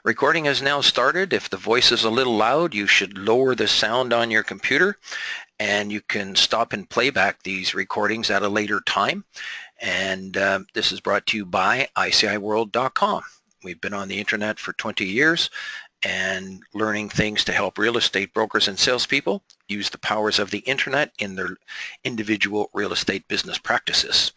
Recording has now started. If the voice is a little loud, you should lower the sound on your computer, and you can stop and play back these recordings at a later time. And this is brought to you by ICIWorld.com. We've been on the internet for 20 years and learning things to help real estate brokers and salespeople use the powers of the internet in their individual real estate business practices.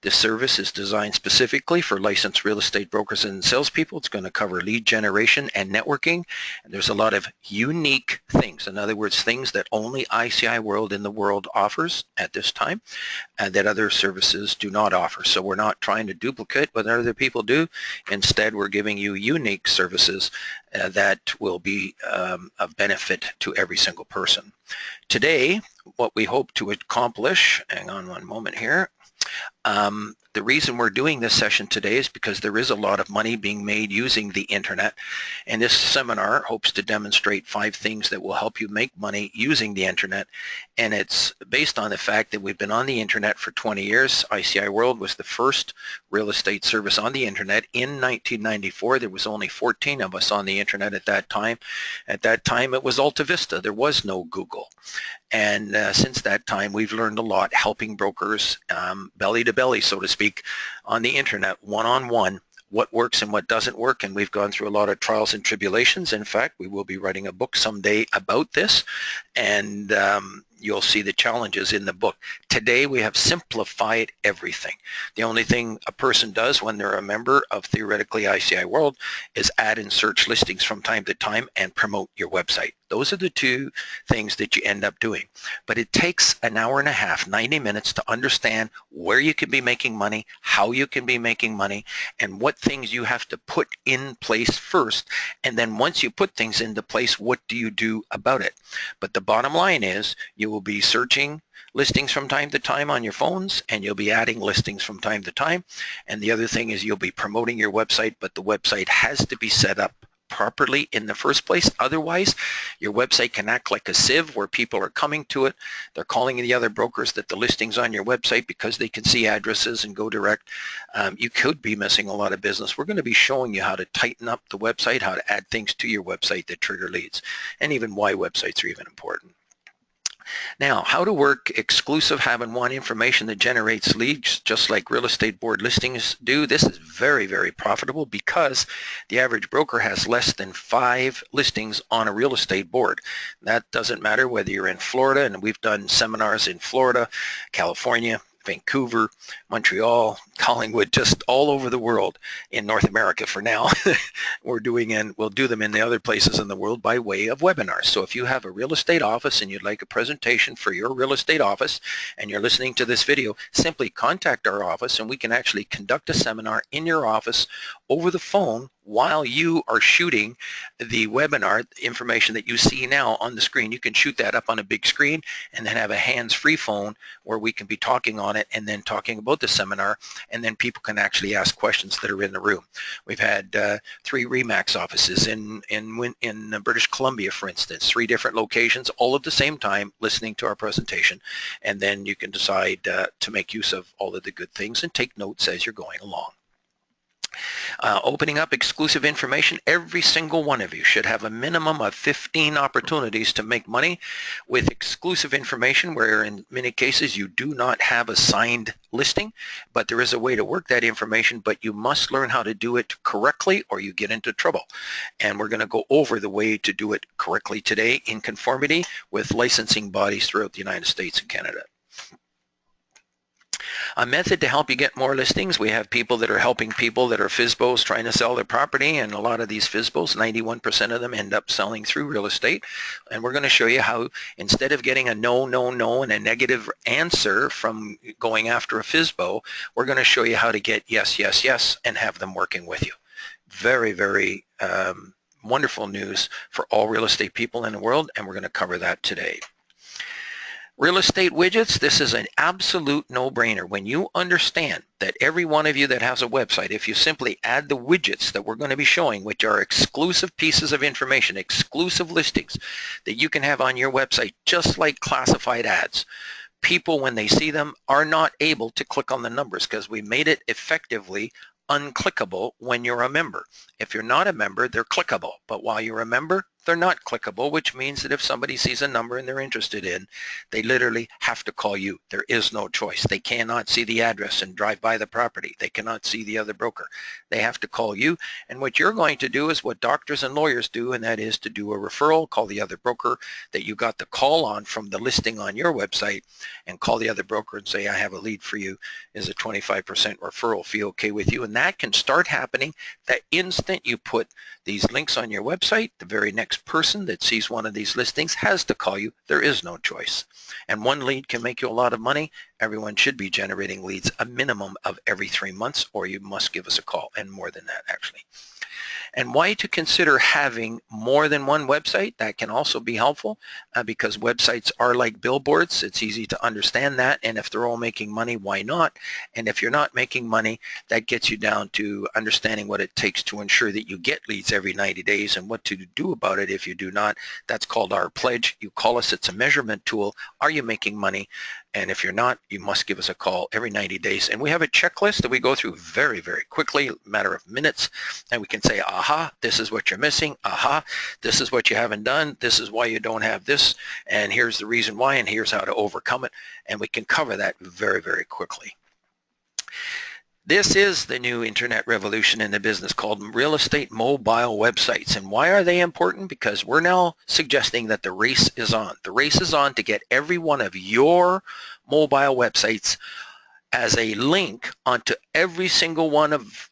This service is designed specifically for licensed real estate brokers and salespeople. It's going to cover lead generation and networking. And there's a lot of unique things. In other words, things that only ICI World in the world offers at this time and that other services do not offer. So we're not trying to duplicate what other people do. Instead, we're giving you unique services that will be of benefit to every single person. Today, what we hope to accomplish, hang on one moment here, the reason we're doing this session today is because there is a lot of money being made using the internet, and this seminar hopes to demonstrate 5 things that will help you make money using the internet, and it's based on the fact that we've been on the internet for 20 years. ICI World was the first real estate service on the internet in 1994. There was only 14 of us on the internet at that time. At that time, it was Alta Vista. There was no Google. And since that time, we've learned a lot helping brokers belly to belly, so to speak, on the internet, one-on-one, what works and what doesn't work. And we've gone through a lot of trials and tribulations. In fact, we will be writing a book someday about this, and you'll see the challenges in the book. Today, we have simplified everything. The only thing a person does when they're a member of theoretically ICI World is add and search listings from time to time and promote your website. Those are the 2 things that you end up doing. But it takes an hour and a half, 90 minutes to understand where you can be making money, how you can be making money, and what things you have to put in place first. And then once you put things into place, what do you do about it? But the bottom line is you will be searching listings from time to time on your phones, and you'll be adding listings from time to time. And the other thing is you'll be promoting your website, but the website has to be set up properly in the first place. Otherwise, your website can act like a sieve where people are coming to it. They're calling the other brokers that the listings on your website because they can see addresses and go direct. You could be missing a lot of business. We're going to be showing you how to tighten up the website, how to add things to your website that trigger leads, and even why websites are even important. Now, how to work exclusive have and want information that generates leads just like real estate board listings do. This is very, very profitable because the average broker has less than 5 listings on a real estate board. That doesn't matter whether you're in Florida, and we've done seminars in Florida, California, Vancouver, Montreal, Collingwood, just all over the world in North America for now. We'll do them in the other places in the world by way of webinars. So if you have a real estate office and you'd like a presentation for your real estate office and you're listening to this video, simply contact our office and we can actually conduct a seminar in your office over the phone while you are shooting the webinar. Information that you see now on the screen, you can shoot that up on a big screen and then have a hands-free phone where we can be talking on it and then talking about the seminar, and then people can actually ask questions that are in the room. We've had 3 RE/MAX offices in British Columbia, for instance, 3 different locations all at the same time listening to our presentation, and then you can decide to make use of all of the good things and take notes as you're going along. Opening up exclusive information, every single one of you should have a minimum of 15 opportunities to make money with exclusive information, where in many cases you do not have a signed listing, but there is a way to work that information, but you must learn how to do it correctly or you get into trouble. And we're going to go over the way to do it correctly today in conformity with licensing bodies throughout the United States and Canada. A method to help you get more listings. We have people that are helping people that are FSBOs trying to sell their property, and a lot of these FSBOs, 91% of them end up selling through real estate. And we're going to show you how, instead of getting a no, no, no and a negative answer from going after a FSBO, we're going to show you how to get yes, yes, yes and have them working with you. Very, very wonderful news for all real estate people in the world, and we're going to cover that today. Real estate widgets, this is an absolute no-brainer. When you understand that every one of you that has a website, if you simply add the widgets that we're going to be showing, which are exclusive pieces of information, exclusive listings that you can have on your website, just like classified ads, people, when they see them, are not able to click on the numbers because we made it effectively unclickable when you're a member. If you're not a member, they're clickable. But while you're a member, they're not clickable, which means that if somebody sees a number and they're interested in, they literally have to call you. There is no choice. They cannot see the address and drive by the property. They cannot see the other broker. They have to call you. And what you're going to do is what doctors and lawyers do, and that is to do a referral, call the other broker that you got the call on from the listing on your website, and call the other broker and say, I have a lead for you. Is a 25% referral fee okay with you? And that can start happening the instant you put these links on your website. The very next person that sees one of these listings has to call you. There is no choice. And one lead can make you a lot of money. Everyone should be generating leads a minimum of every 3 months, or you must give us a call, and more than that actually. And why to consider having more than one website? That can also be helpful because websites are like billboards. It's easy to understand that. And if they're all making money, why not? And if you're not making money, that gets you down to understanding what it takes to ensure that you get leads every 90 days and what to do about it if you do not. That's called our pledge. You call us. It's a measurement tool. Are you making money? And if you're not, you must give us a call every 90 days. And we have a checklist that we go through very, very quickly, a matter of minutes. And we can say, aha, this is what you're missing. Aha, this is what you haven't done. This is why you don't have this. And here's the reason why, and here's how to overcome it. And we can cover that very, very quickly. This is the new internet revolution in the business called real estate mobile websites. And why are they important? Because we're now suggesting that the race is on. The race is on to get every one of your mobile websites as a link onto every single one of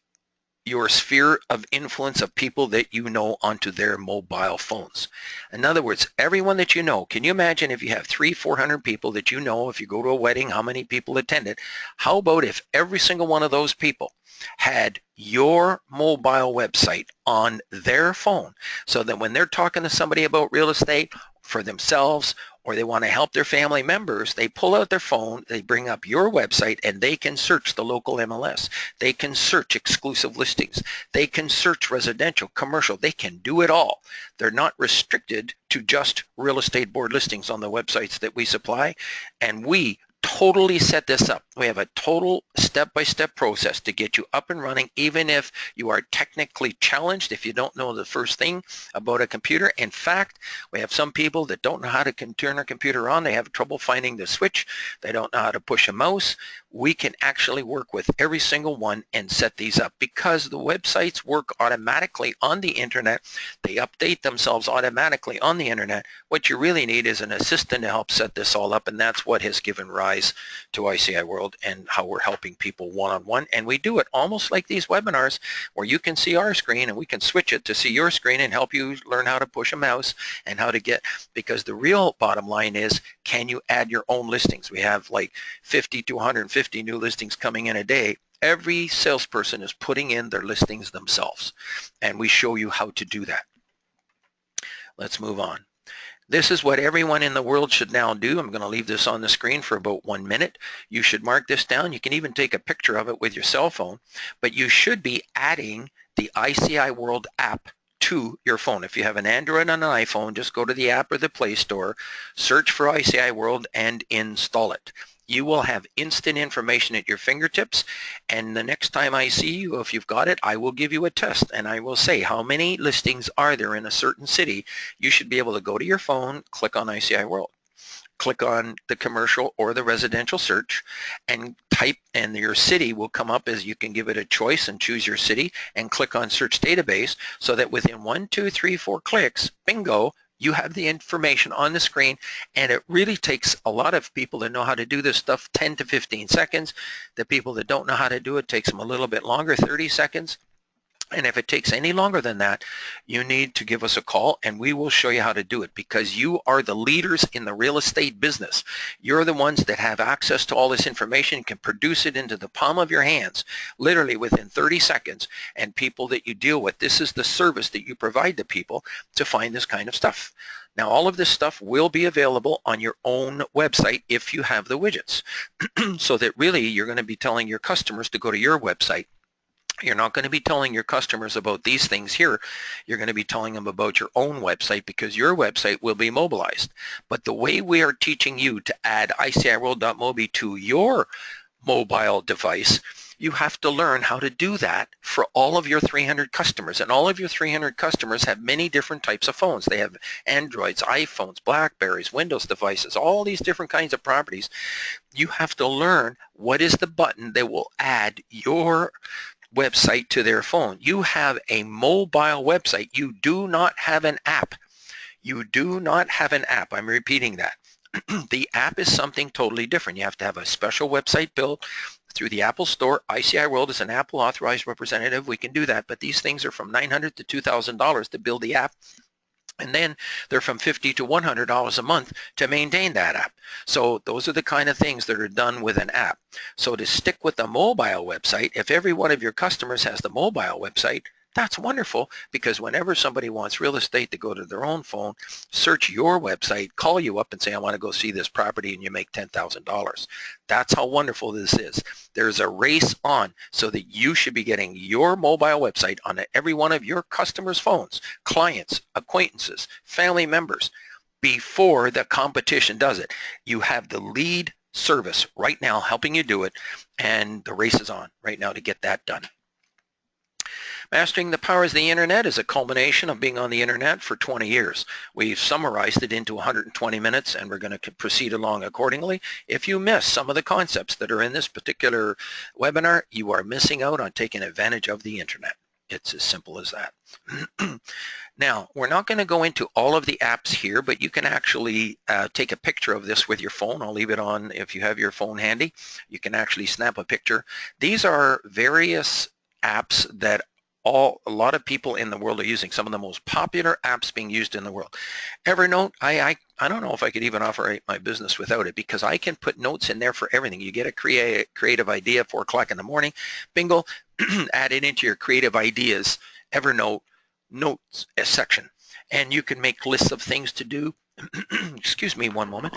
your sphere of influence of people that you know onto their mobile phones. In other words, everyone that you know, can you imagine if you have 300-400 people that you know, if you go to a wedding, how many people attended? How about if every single one of those people had your mobile website on their phone so that when they're talking to somebody about real estate for themselves or they want to help their family members, they pull out their phone, they bring up your website, and they can search the local MLS. They can search exclusive listings. They can search residential, commercial. They can do it all. They're not restricted to just real estate board listings on the websites that we supply, and we totally set this up. We have a total step-by-step process to get you up and running, even if you are technically challenged, if you don't know the first thing about a computer. In fact, we have some people that don't know how to turn a computer on. They have trouble finding the switch. They don't know how to push a mouse. We can actually work with every single one and set these up because the websites work automatically on the internet. They update themselves automatically on the internet. What you really need is an assistant to help set this all up, and that's what has given rise to ICIWorld and how we're helping people one-on-one. And we do it almost like these webinars where you can see our screen and we can switch it to see your screen and help you learn how to push a mouse and how to get, because the real bottom line is, can you add your own listings? We have like 50 to 150 new listings coming in a day. Every salesperson is putting in their listings themselves, and we show you how to do that. Let's move on. This is what everyone in the world should now do. I'm going to leave this on the screen for about 1 minute. You should mark this down. You can even take a picture of it with your cell phone, but you should be adding the ICIWorld app to your phone. If you have an Android and an iPhone, just go to the app or the Play Store, search for ICIWorld and install it. You will have instant information at your fingertips, and the next time I see you, if you've got it, I will give you a test and I will say how many listings are there in a certain city. You should be able to go to your phone, click on ICIWorld, click on the commercial or the residential search and type, and your city will come up as you can give it a choice and choose your city and click on search database, so that within 1, 2, 3, 4 clicks, bingo, you have the information on the screen. And it really takes a lot of people that know how to do this stuff 10 to 15 seconds. The people that don't know how to do it takes them a little bit longer, 30 seconds. And if it takes any longer than that, you need to give us a call and we will show you how to do it, because you are the leaders in the real estate business. You're the ones that have access to all this information, can produce it into the palm of your hands, literally within 30 seconds. And people that you deal with, this is the service that you provide to people to find this kind of stuff. Now, all of this stuff will be available on your own website if you have the widgets. So that really you're going to be telling your customers to go to your website. You're not going to be telling your customers about these things here. You're going to be telling them about your own website, because your website will be mobilized. But the way we are teaching you to add ICIWorld.mobi to your mobile device, You have to learn how to do that for all of your 300 customers. And all of your 300 customers have many different types of phones. They have Androids, iPhones, Blackberries, Windows devices, all these different kinds of properties. You have to learn what is the button that will add your website to their phone. You have a mobile website. You do not have an app. You do not have an app. I'm repeating that. The app is something totally different. You have to have a special website built through the Apple Store. ICIWorld is an Apple authorized representative. We can do that, but these things are from $900 to $2,000 to build the app. And then they're from $50 to $100 a month to maintain that app. So those are the kind of things that are done with an app. So to stick with the mobile website, if every one of your customers has the mobile website, that's wonderful, because whenever somebody wants real estate to go to their own phone, search your website, call you up and say, I want to go see this property, and you make $10,000. That's how wonderful this is. There's a race on, so that you should be getting your mobile website on every one of your customers' phones, clients, acquaintances, family members, before the competition does it. You have the lead service right now helping you do it, and the race is on right now to get that done. Mastering the Powers of the Internet is a culmination of being on the Internet for 20 years. We've summarized it into 120 minutes, and we're going to proceed along accordingly. If you miss some of the concepts that are in this particular webinar, you are missing out on taking advantage of the Internet. It's as simple as that. Now, we're not going to go into all of the apps here, but you can actually take a picture of this with your phone. I'll leave it on if you have your phone handy. You can actually snap a picture. These are various apps that a lot of people in the world are using, some of the most popular apps being used in the world. Evernote, I don't know if I could even operate my business without it, because I can put notes in there for everything. You get a creative idea at 4 o'clock in the morning, bingo, add it into your creative ideas Evernote notes section, and you can make lists of things to do. Excuse me one moment.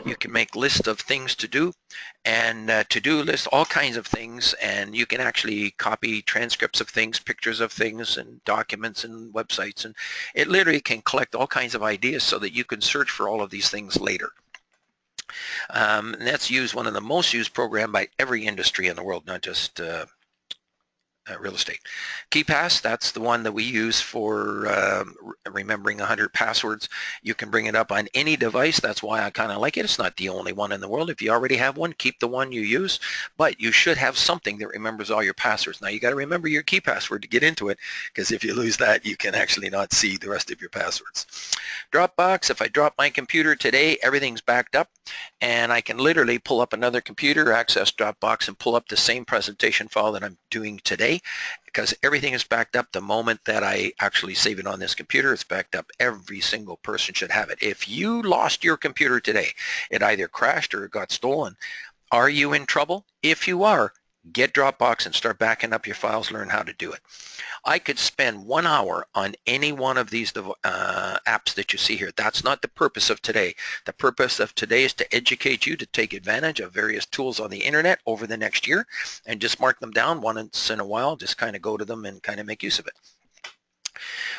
You can make lists of things to do, and to-do lists, all kinds of things, and you can actually copy transcripts of things, pictures of things, and documents and websites, and it literally can collect all kinds of ideas so that you can search for all of these things later. And that's one of the most used program by every industry in the world, not just real estate. KeePass, that's the one that we use for remembering 100 passwords. You can bring it up on any device. That's why I kind of like it. It's not the only one in the world. If you already have one, keep the one you use, but you should have something that remembers all your passwords. Now you got to remember your key password to get into it, because if you lose that, you can actually not see the rest of your passwords. Dropbox, if I drop my computer today, everything's backed up, and I can literally pull up another computer, access Dropbox, and pull up the same presentation file that I'm doing today, because everything is backed up the moment that I actually save it on this computer. It's backed up. Every single person should have it. If you lost your computer today, it either crashed or it got stolen, are you in trouble? If you are, get Dropbox and start backing up your files, learn how to do it. I could spend 1 hour on any one of these apps that you see here. That's not the purpose of today. The purpose of today is to educate you to take advantage of various tools on the internet over the next year, and just mark them down once in a while. Just kind of go to them and kind of make use of it.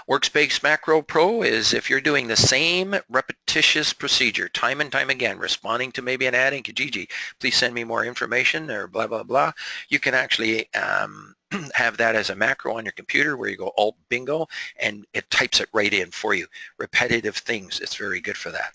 Workspace Macro Pro is if you're doing the same repetitious procedure time and time again, responding to maybe an ad in Kijiji, please send me more information, or blah, blah, blah. You can actually have that as a macro on your computer where you go alt bingo and it types it right in for you. Repetitive things, it's very good for that.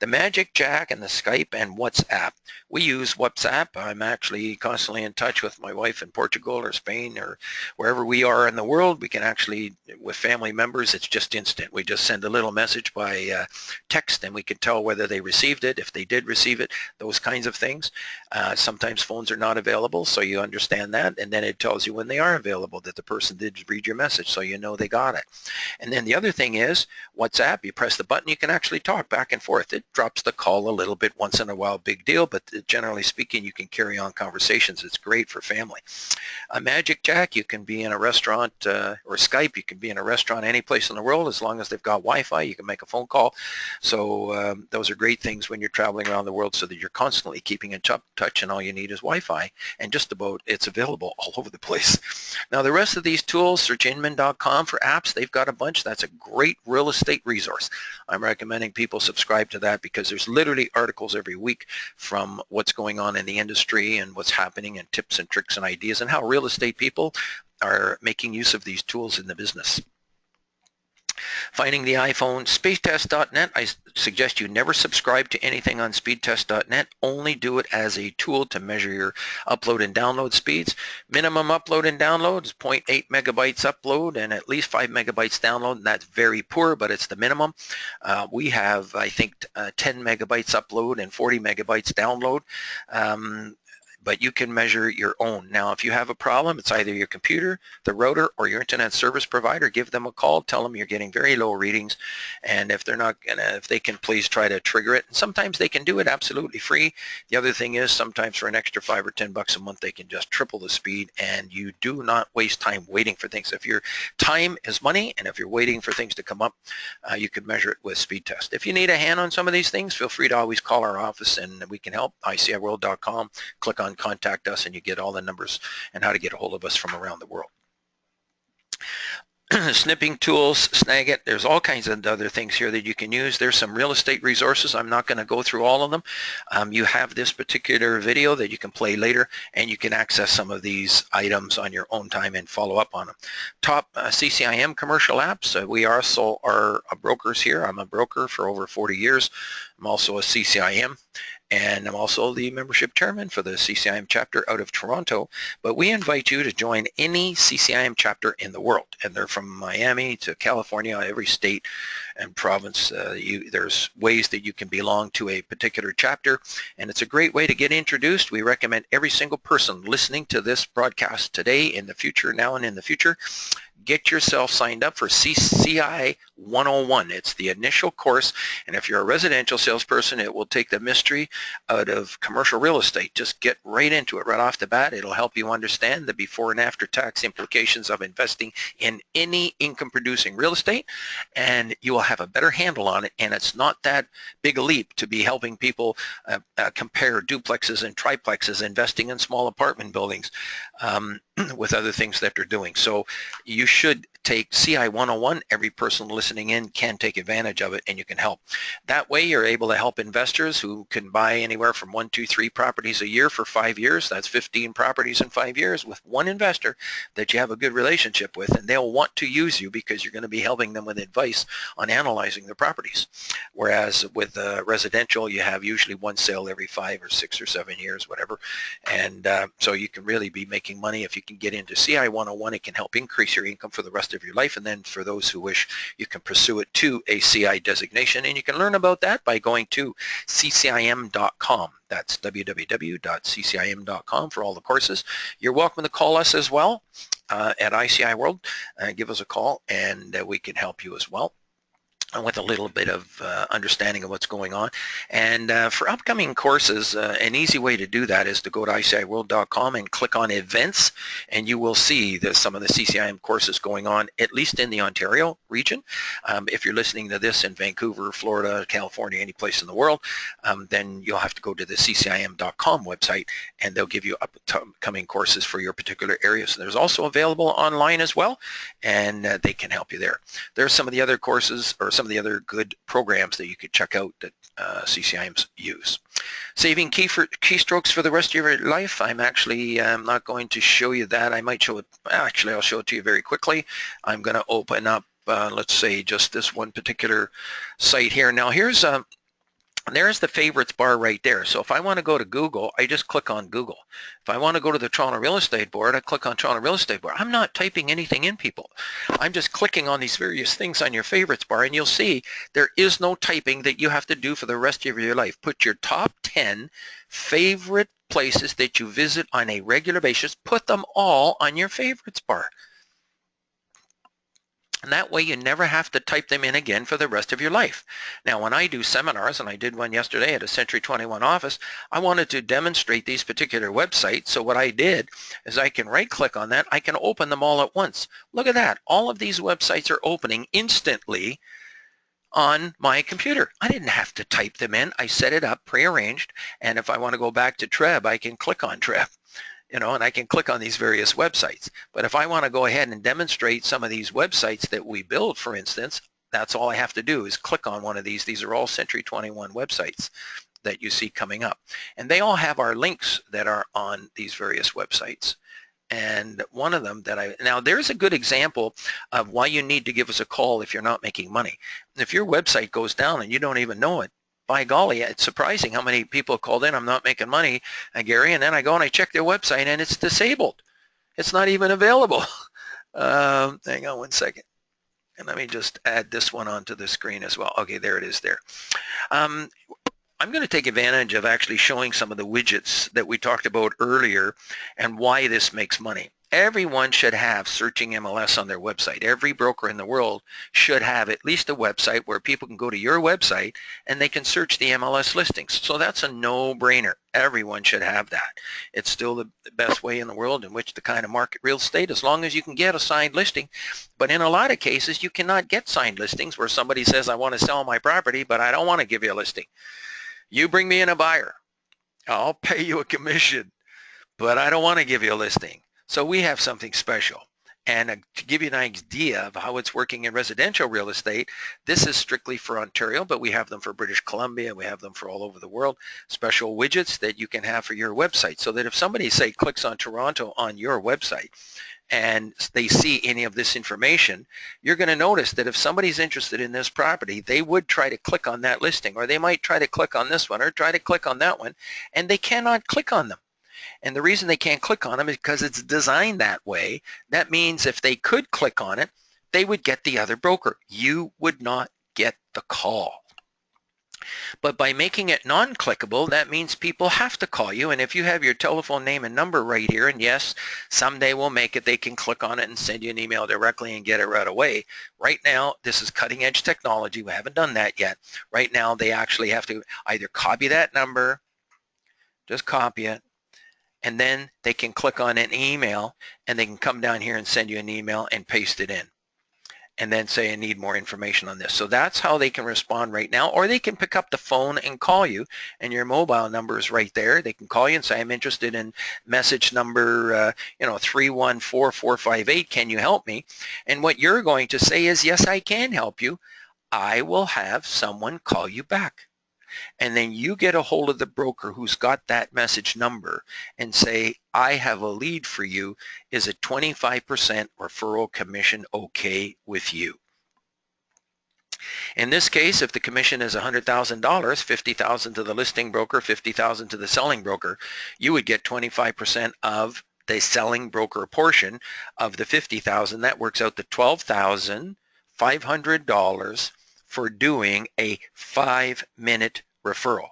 The Magic Jack and the Skype and WhatsApp. We use WhatsApp. I'm actually constantly in touch with my wife in Portugal or Spain or wherever we are in the world. We can actually, with family members, it's just instant. We just send a little message by text, and we can tell whether they received it, if they did receive it, those kinds of things. Sometimes phones are not available, so you understand that, and then it tells you when they are available that the person did read your message, so you know they got it. And then the other thing is WhatsApp. You press the button, you can actually talk back and forth. It drops the call a little bit once in a while, big deal, but generally speaking, you can carry on conversations. It's great for family. A Magic Jack, you can be in a restaurant, or Skype, you can be in a restaurant any place in the world. As long as they've got Wi-Fi, you can make a phone call. So those are great things when you're traveling around the world, so that you're constantly keeping in touch, and all you need is Wi-Fi, and just about it's available all over the place. Now the rest of these tools, searchinman.com for apps, they've got a bunch. That's a great real estate resource. I'm recommending people subscribe subscribe to that, because there's literally articles every week from what's going on in the industry and what's happening, and tips and tricks and ideas, and how real estate people are making use of these tools in the business. Finding the iPhone, speedtest.net. I suggest you never subscribe to anything on speedtest.net. Only do it as a tool to measure your upload and download speeds. Minimum upload and download is 0.8 megabytes upload and at least 5 megabytes download, and that's very poor, but it's the minimum. We have, I think, 10 megabytes upload and 40 megabytes download. But you can measure your own. Now, if you have a problem, it's either your computer, the router, or your internet service provider. Give them a call. Tell them you're getting very low readings, and if they're not gonna, if they can please try to trigger it. And sometimes they can do it absolutely free. The other thing is, sometimes for an extra $5 or $10 a month, they can just triple the speed, and you do not waste time waiting for things. If your time is money, and if you're waiting for things to come up, you can measure it with speed test. If you need a hand on some of these things, feel free to always call our office, and we can help. ICIWorld.com. Click on contact us, and you get all the numbers and how to get a hold of us from around the world. Snipping tools, Snagit. There's all kinds of other things here that you can use. There's some real estate resources. I'm not going to go through all of them. You have this particular video that you can play later, and you can access some of these items on your own time and follow up on them. Top CCIM commercial apps. We also are brokers here. I'm a broker for over 40 years. I'm also a CCIM. And I'm also the membership chairman for the CCIM chapter out of Toronto. But we invite you to join any CCIM chapter in the world. And they're from Miami to California, every state and province. There's ways that you can belong to a particular chapter. And it's a great way to get introduced. We recommend every single person listening to this broadcast today, in the future, now and in the future, get yourself signed up for CCI 101. It's the initial course, and if you're a residential salesperson, it will take the mystery out of commercial real estate. Just get right into it right off the bat. It'll help you understand the before and after tax implications of investing in any income-producing real estate, and you will have a better handle on it. And it's not that big a leap to be helping people compare duplexes and triplexes, investing in small apartment buildings with other things that they're doing. So you should take CI 101. Every person listening in can take advantage of it, and you can help. That way you're able to help investors who can buy anywhere from 1, 2, 3 properties a year for 5 years. That's 15 properties in 5 years with one investor that you have a good relationship with, and they'll want to use you because you're going to be helping them with advice on analyzing the properties. Whereas with residential, you have usually one sale every 5 or 6 or 7 years, whatever. And so you can really be making money if you can get into CI 101. It can help increase your income for the rest of your life, and then for those who wish, you can pursue it to a CI designation, and you can learn about that by going to ccim.com. That's www.ccim.com for all the courses. You're welcome to call us as well at ICI World. Give us a call, and we can help you as well with a little bit of understanding of what's going on. And for upcoming courses, an easy way to do that is to go to ICIWorld.com and click on events, and you will see some of the CCIM courses going on, at least in the Ontario region. If you're listening to this in Vancouver, Florida, California, any place in the world, then you'll have to go to the ccim.com website, and they'll give you upcoming courses for your particular area. So there's also available online as well, and they can help you there. There's some of the other courses, or some of the other good programs that you could check out that CCIMs use. Saving keystrokes for the rest of your life. I'm not going to show you that. I might show it. Actually, I'll show it to you very quickly. I'm going to open up, let's say, just this one particular site here. Now, there's the favorites bar right there. So if I want to go to Google, I just click on Google. If I want to go to the Toronto Real Estate Board, I click on Toronto Real Estate Board. I'm not typing anything in, people. I'm just clicking on these various things on your favorites bar, and you'll see there is no typing that you have to do for the rest of your life. Put your top 10 favorite places that you visit on a regular basis. Put them all on your favorites bar. And that way you never have to type them in again for the rest of your life. Now, when I do seminars, and I did one yesterday at a Century 21 office, I wanted to demonstrate these particular websites. So what I did is I can right-click on that. I can open them all at once. Look at that. All of these websites are opening instantly on my computer. I didn't have to type them in. I set it up, prearranged, and if I want to go back to Treb, I can click on Treb. And I can click on these various websites. But if I want to go ahead and demonstrate some of these websites that we build, for instance, That's all I have to do is click on one of these. These are all Century 21 websites that you see coming up. And they all have our links that are on these various websites. And one of them now there's a good example of why you need to give us a call if you're not making money. If your website goes down and you don't even know it, by golly, it's surprising how many people called in, I'm not making money, Gary, and then I go and I check their website and it's disabled. It's not even available. Hang on one second. And let me just add this one onto the screen as well. Okay, there it is there. I'm going to take advantage of actually showing some of the widgets that we talked about earlier and why this makes money. Everyone should have searching MLS on their website. Every broker in the world should have at least a website where people can go to your website and they can search the MLS listings. So that's a no-brainer. Everyone should have that. It's still the best way in the world in which to kind of market real estate, as long as you can get a signed listing. But in a lot of cases, you cannot get signed listings where somebody says, I want to sell my property, but I don't want to give you a listing. You bring me in a buyer, I'll pay you a commission, but I don't want to give you a listing. So we have something special. And to give you an idea of how it's working in residential real estate, this is strictly for Ontario, but we have them for British Columbia. We have them for all over the world. Special widgets that you can have for your website, so that if somebody, say, clicks on Toronto on your website and they see any of this information, you're going to notice that if somebody's interested in this property, they would try to click on that listing, or they might try to click on this one or try to click on that one, and they cannot click on them. And the reason they can't click on them is because it's designed that way. That means if they could click on it, they would get the other broker. You would not get the call. But by making it non-clickable, that means people have to call you. And if you have your telephone name and number right here, and yes, someday we'll make it, they can click on it and send you an email directly and get it right away. Right now, this is cutting edge technology. We haven't done that yet. Right now, they actually have to either copy that number, just copy it, and then they can click on an email and they can come down here and send you an email and paste it in. And then say, I need more information on this. So that's how they can respond right now. Or they can pick up the phone and call you, and your mobile number is right there. They can call you and say, I'm interested in message number 314458. Can you help me? And what you're going to say is, yes, I can help you. I will have someone call you back. And then you get a hold of the broker who's got that message number and say, I have a lead for you. Is a 25% referral commission okay with you? In this case, if the commission is $100,000, $50,000 to the listing broker, $50,000 to the selling broker, you would get 25% of the selling broker portion of the $50,000. That works out to $12,500 for doing a 5-minute referral.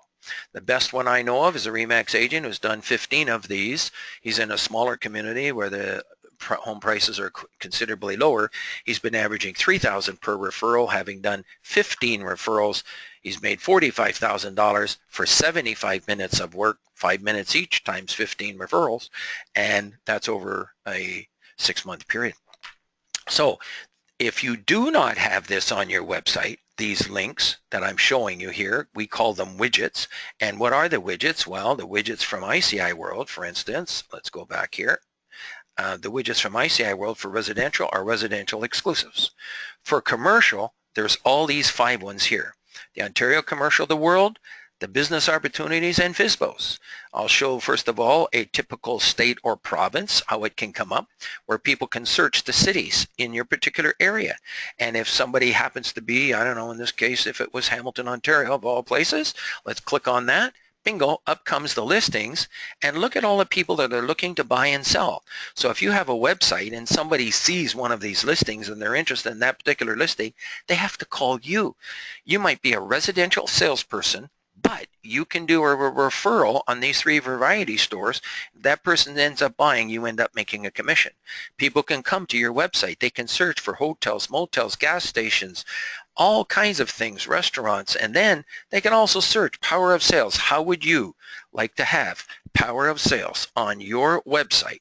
The best one I know of is a RE/MAX agent who's done 15 of these. He's in a smaller community where the home prices are considerably lower. He's been averaging $3,000 per referral, having done 15 referrals. He's made $45,000 for 75 minutes of work, 5 minutes each times 15 referrals, and that's over a 6-month period. So if you do not have this on your website, these links that I'm showing you here, we call them widgets. And what are the widgets? Well, the widgets from ICIWorld, for instance, let's go back here. The widgets from ICIWorld for residential are residential exclusives. For commercial, there's all these 5 ones here. The Ontario Commercial, the World, the business opportunities, and FSBOs. I'll show, first of all, a typical state or province, how it can come up, where people can search the cities in your particular area. And if somebody happens to be, I don't know, in this case, if it was Hamilton, Ontario, of all places, let's click on that. Bingo, up comes the listings, and look at all the people that are looking to buy and sell. So if you have a website and somebody sees one of these listings and they're interested in that particular listing, they have to call you. You might be a residential salesperson, but you can do a referral on these 3 variety stores. That person ends up buying, you end up making a commission. People can come to your website. They can search for hotels, motels, gas stations, all kinds of things, restaurants, and then they can also search power of sales. How would you like to have power of sales on your website?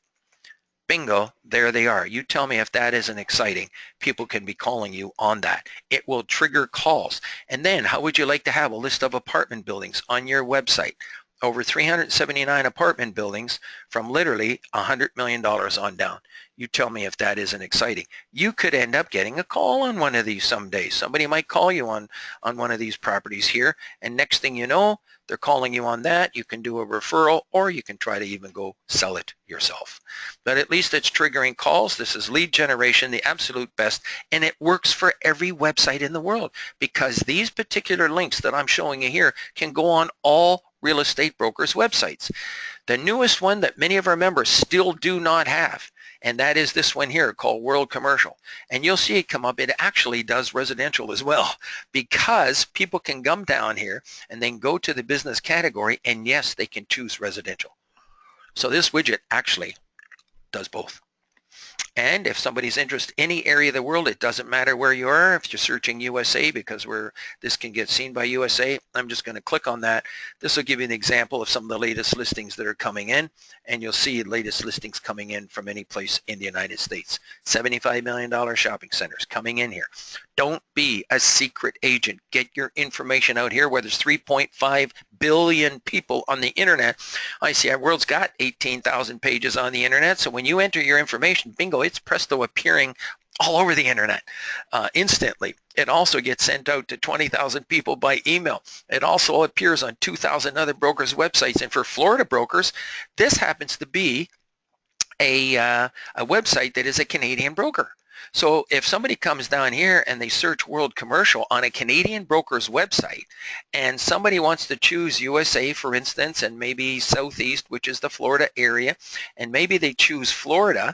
Bingo, there they are. You tell me if that isn't exciting. People can be calling you on that. It will trigger calls. And then how would you like to have a list of apartment buildings on your website? over 379 apartment buildings from literally $100 million on down. You tell me if that isn't exciting. You could end up getting a call on one of these someday. Somebody might call you on one of these properties here, and next thing you know, they're calling you on that. You can do a referral, or you can try to even go sell it yourself. But at least it's triggering calls. This is lead generation, the absolute best, and it works for every website in the world, because these particular links that I'm showing you here can go on all real estate brokers' websites. The newest one that many of our members still do not have, and that is this one here called World Commercial. And you'll see it come up. It actually does residential as well, because people can come down here and then go to the business category, and yes, they can choose residential. So this widget actually does both. And if somebody's interested in any area of the world, it doesn't matter where you are. If you're searching USA, because this can get seen by USA, I'm just going to click on that. This will give you an example of some of the latest listings that are coming in, and you'll see latest listings coming in from any place in the United States. $75 million shopping centers coming in here. Don't be a secret agent. Get your information out here, where there's 3.5 billion people on the internet. ICIWorld's got 18,000 pages on the internet, so when you enter your information, bingo, it's presto appearing all over the internet instantly. It also gets sent out to 20,000 people by email. It also appears on 2,000 other brokers' websites, and for Florida brokers, this happens to be a website that is a Canadian broker. So if somebody comes down here and they search World Commercial on a Canadian broker's website, and somebody wants to choose USA, for instance, and maybe Southeast, which is the Florida area, and maybe they choose Florida,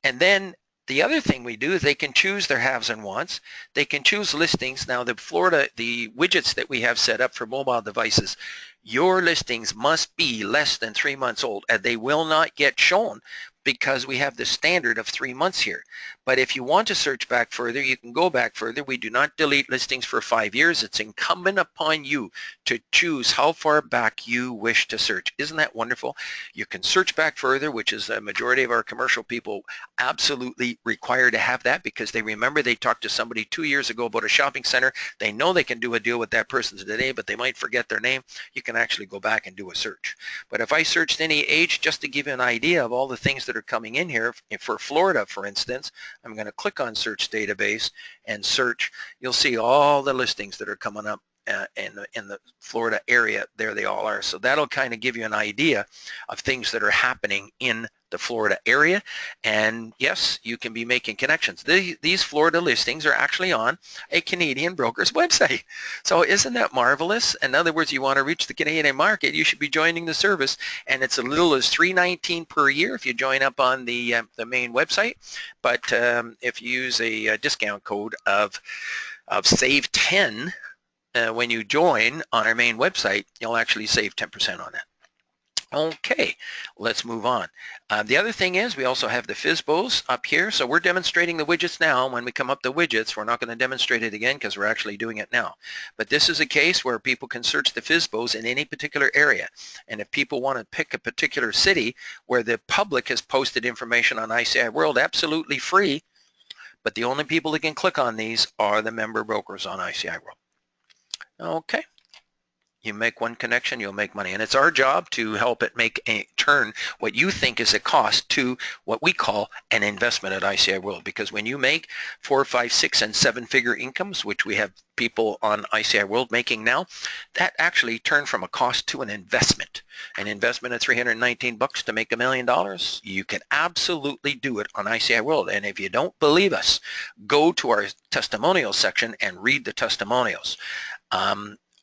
and then the other thing we do is they can choose their haves and wants. They can choose listings. Now the widgets that we have set up for mobile devices, your listings must be less than 3 months old, and they will not get shown, because we have the standard of 3 months here. But if you want to search back further, you can go back further. We do not delete listings for 5 years. It's incumbent upon you to choose how far back you wish to search. Isn't that wonderful? You can search back further, which is the majority of our commercial people absolutely require to have that, because they remember they talked to somebody 2 years ago about a shopping center. They know they can do a deal with that person today, but they might forget their name. You can actually go back and do a search. But if I searched any age, just to give you an idea of all the things that are coming in here, for Florida, for instance, I'm going to click on search database and search. You'll see all the listings that are coming up in the Florida area. There they all are. So that'll kind of give you an idea of things that are happening in the Florida area. And yes, you can be making connections. These Florida listings are actually on a Canadian broker's website. So isn't that marvelous? In other words, you want to reach the Canadian market, you should be joining the service, and it's as little as $3.19 per year if you join up on the main website. But if you use a discount code of save 10 when you join on our main website, you'll actually save 10% on that. Okay, let's move on. The other thing is we also have the FSBOs up here. So we're demonstrating the widgets now. When we come up the widgets, we're not going to demonstrate it again because we're actually doing it now. But this is a case where people can search the FSBOs in any particular area. And if people want to pick a particular city where the public has posted information on ICIWorld absolutely free, but the only people that can click on these are the member brokers on ICIWorld. Okay. You make one connection, you'll make money. And it's our job to help it turn what you think is a cost to what we call an investment at ICIWorld. Because when you make 4, 5, 6, and 7-figure incomes, which we have people on ICIWorld making now, that actually turned from a cost to an investment. An investment of $319 to make $1 million, you can absolutely do it on ICIWorld. And if you don't believe us, go to our testimonials section and read the testimonials.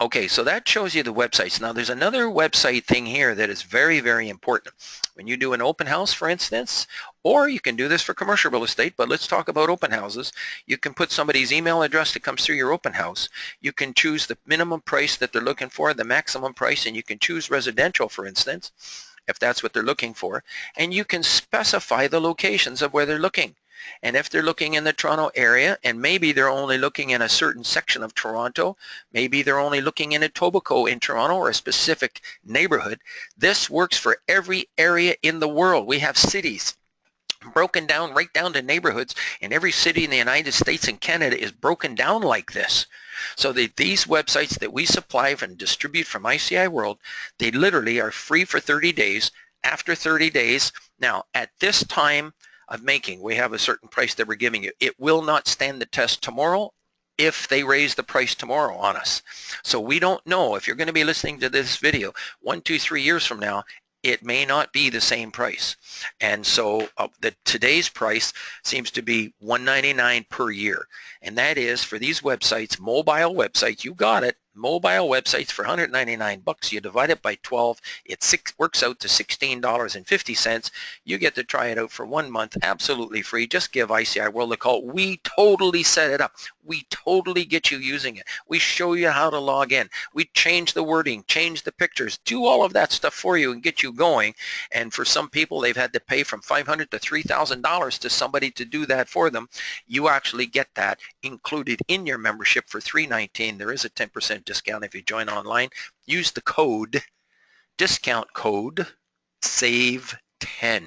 Okay, so that shows you the websites. Now there's another website thing here that is very, very important. When you do an open house, for instance, or you can do this for commercial real estate, but let's talk about open houses. You can put somebody's email address that comes through your open house. You can choose the minimum price that they're looking for, the maximum price, and you can choose residential, for instance, if that's what they're looking for. And you can specify the locations of where they're looking. And if they're looking in the Toronto area, and maybe they're only looking in a certain section of Toronto, maybe they're only looking in Etobicoke in Toronto or a specific neighborhood, this works for every area in the world. We have cities, broken down right down to neighborhoods, and every city in the United States and Canada is broken down like this. So these websites that we supply and distribute from ICIWorld, they literally are free for 30 days. After 30 days, now at this time of making, we have a certain price that we're giving you. It will not stand the test tomorrow if they raise the price tomorrow on us. So we don't know if you're going to be listening to this video 1, 2, 3 years from now. It may not be the same price. And so today's price seems to be $199 per year. And that is for these websites, mobile websites, you got it, mobile websites for $199. You divide it by 12, it works out to $16.50. You get to try it out for 1 month, absolutely free. Just give ICIWorld a call. We totally set it up. We totally get you using it. We show you how to log in. We change the wording, change the pictures, do all of that stuff for you and get you going. And for some people, they've had to pay from $500 to $3,000 to somebody to do that for them. You actually get that included in your membership for $319. There is a 10% discount if you join online. Use the code, discount code, SAVE10.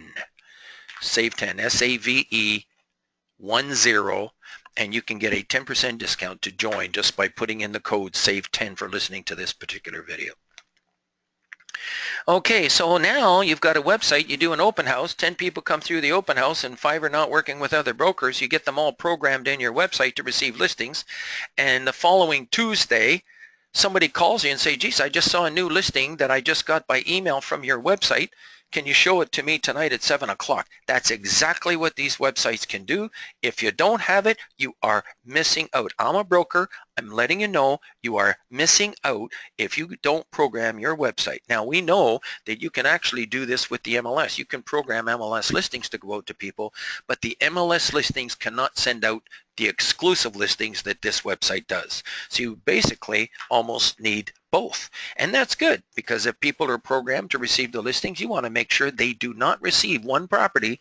SAVE10, S-A-V-E 10, and you can get a 10% discount to join just by putting in the code SAVE10 for listening to this particular video. Okay, so now you've got a website, you do an open house, 10 people come through the open house and 5 are not working with other brokers. You get them all programmed in your website to receive listings, and the following Tuesday, somebody calls you and say, geez, I just saw a new listing that I just got by email from your website. Can you show it to me tonight at 7 o'clock? That's exactly what these websites can do. If you don't have it, you are missing out. I'm a broker. I'm letting you know you are missing out if you don't program your website. Now, we know that you can actually do this with the MLS. You can program MLS listings to go out to people, but the MLS listings cannot send out the exclusive listings that this website does. So you basically almost need both. And that's good, because if people are programmed to receive the listings, you want to make sure they do not receive one property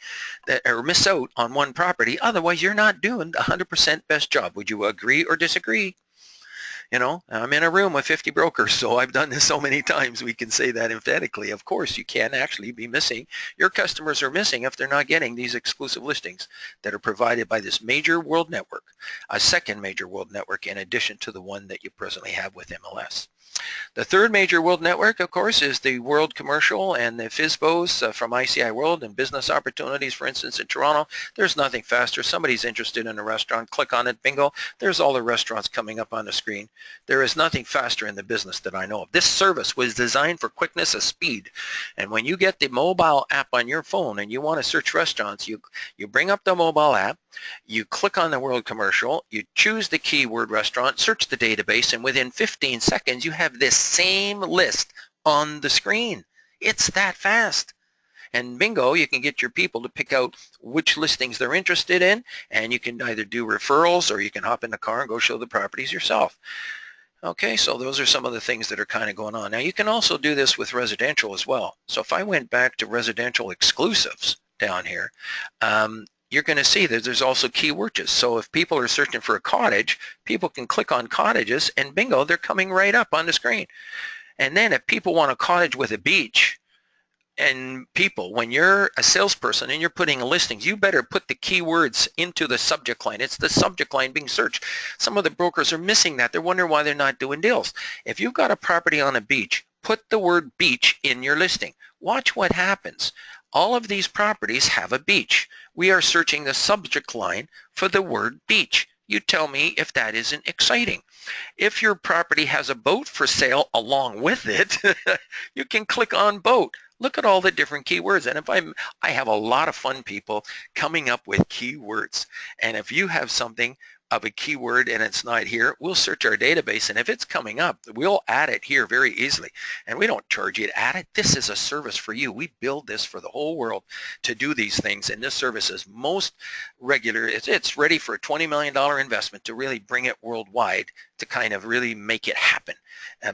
or miss out on one property. Otherwise, you're not doing 100% best job. Would you agree or disagree? You know, I'm in a room with 50 brokers, so I've done this so many times, we can say that emphatically. Of course, you can actually be missing. Your customers are missing if they're not getting these exclusive listings that are provided by this major world network, a second major world network in addition to the one that you presently have with MLS. The third major world network, of course, is the World Commercial and the FSBOs from ICIWorld and business opportunities, for instance, in Toronto. There's nothing faster. Somebody's interested in a restaurant, click on it, bingo, there's all the restaurants coming up on the screen. There is nothing faster in the business that I know of. This service was designed for quickness of speed. And when you get the mobile app on your phone and you want to search restaurants, you bring up the mobile app, you click on the World Commercial, you choose the keyword restaurant, search the database, and within 15 seconds you have this same list on the screen. It's that fast. And bingo, you can get your people to pick out which listings they're interested in, and you can either do referrals or you can hop in the car and go show the properties yourself. Okay, so those are some of the things that are kind of going on. Now, you can also do this with residential as well. So if I went back to residential exclusives down here, you're going to see that there's also keywords. So if people are searching for a cottage, people can click on cottages and bingo, they're coming right up on the screen. And then if people want a cottage with a beach, and people, when you're a salesperson and you're putting listings, you better put the keywords into the subject line. It's the subject line being searched. Some of the brokers are missing that. They're wondering why they're not doing deals. If you've got a property on a beach, put the word beach in your listing. Watch what happens. All of these properties have a beach. We are searching the subject line for the word beach. You tell me if that isn't exciting. If your property has a boat for sale along with it, you can click on boat. Look at all the different keywords. And if I have a lot of fun people coming up with keywords. And if you have something of a keyword and it's not here, we'll search our database, and if it's coming up, we'll add it here very easily. And we don't charge you to add it. This is a service for you. We build this for the whole world to do these things, and this service is most regular. It's ready for a $20 million investment to really bring it worldwide to kind of really make it happen.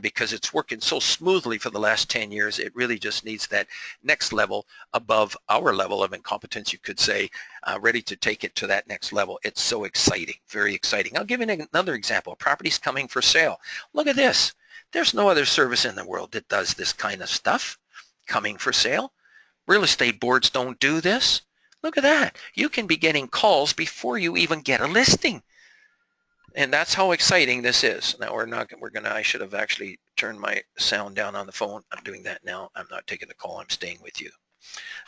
Because it's working so smoothly for the last 10 years, it really just needs that next level above our level of incompetence, you could say, ready to take it to that next level. It's so exciting, very exciting. I'll give you another example. Properties coming for sale. Look at this. There's no other service in the world that does this kind of stuff, coming for sale. Real estate boards don't do this. Look at that. You can be getting calls before you even get a listing. And that's how exciting this is. Now I should have actually turned my sound down on the phone. I'm doing that now. I'm not taking the call. I'm staying with you.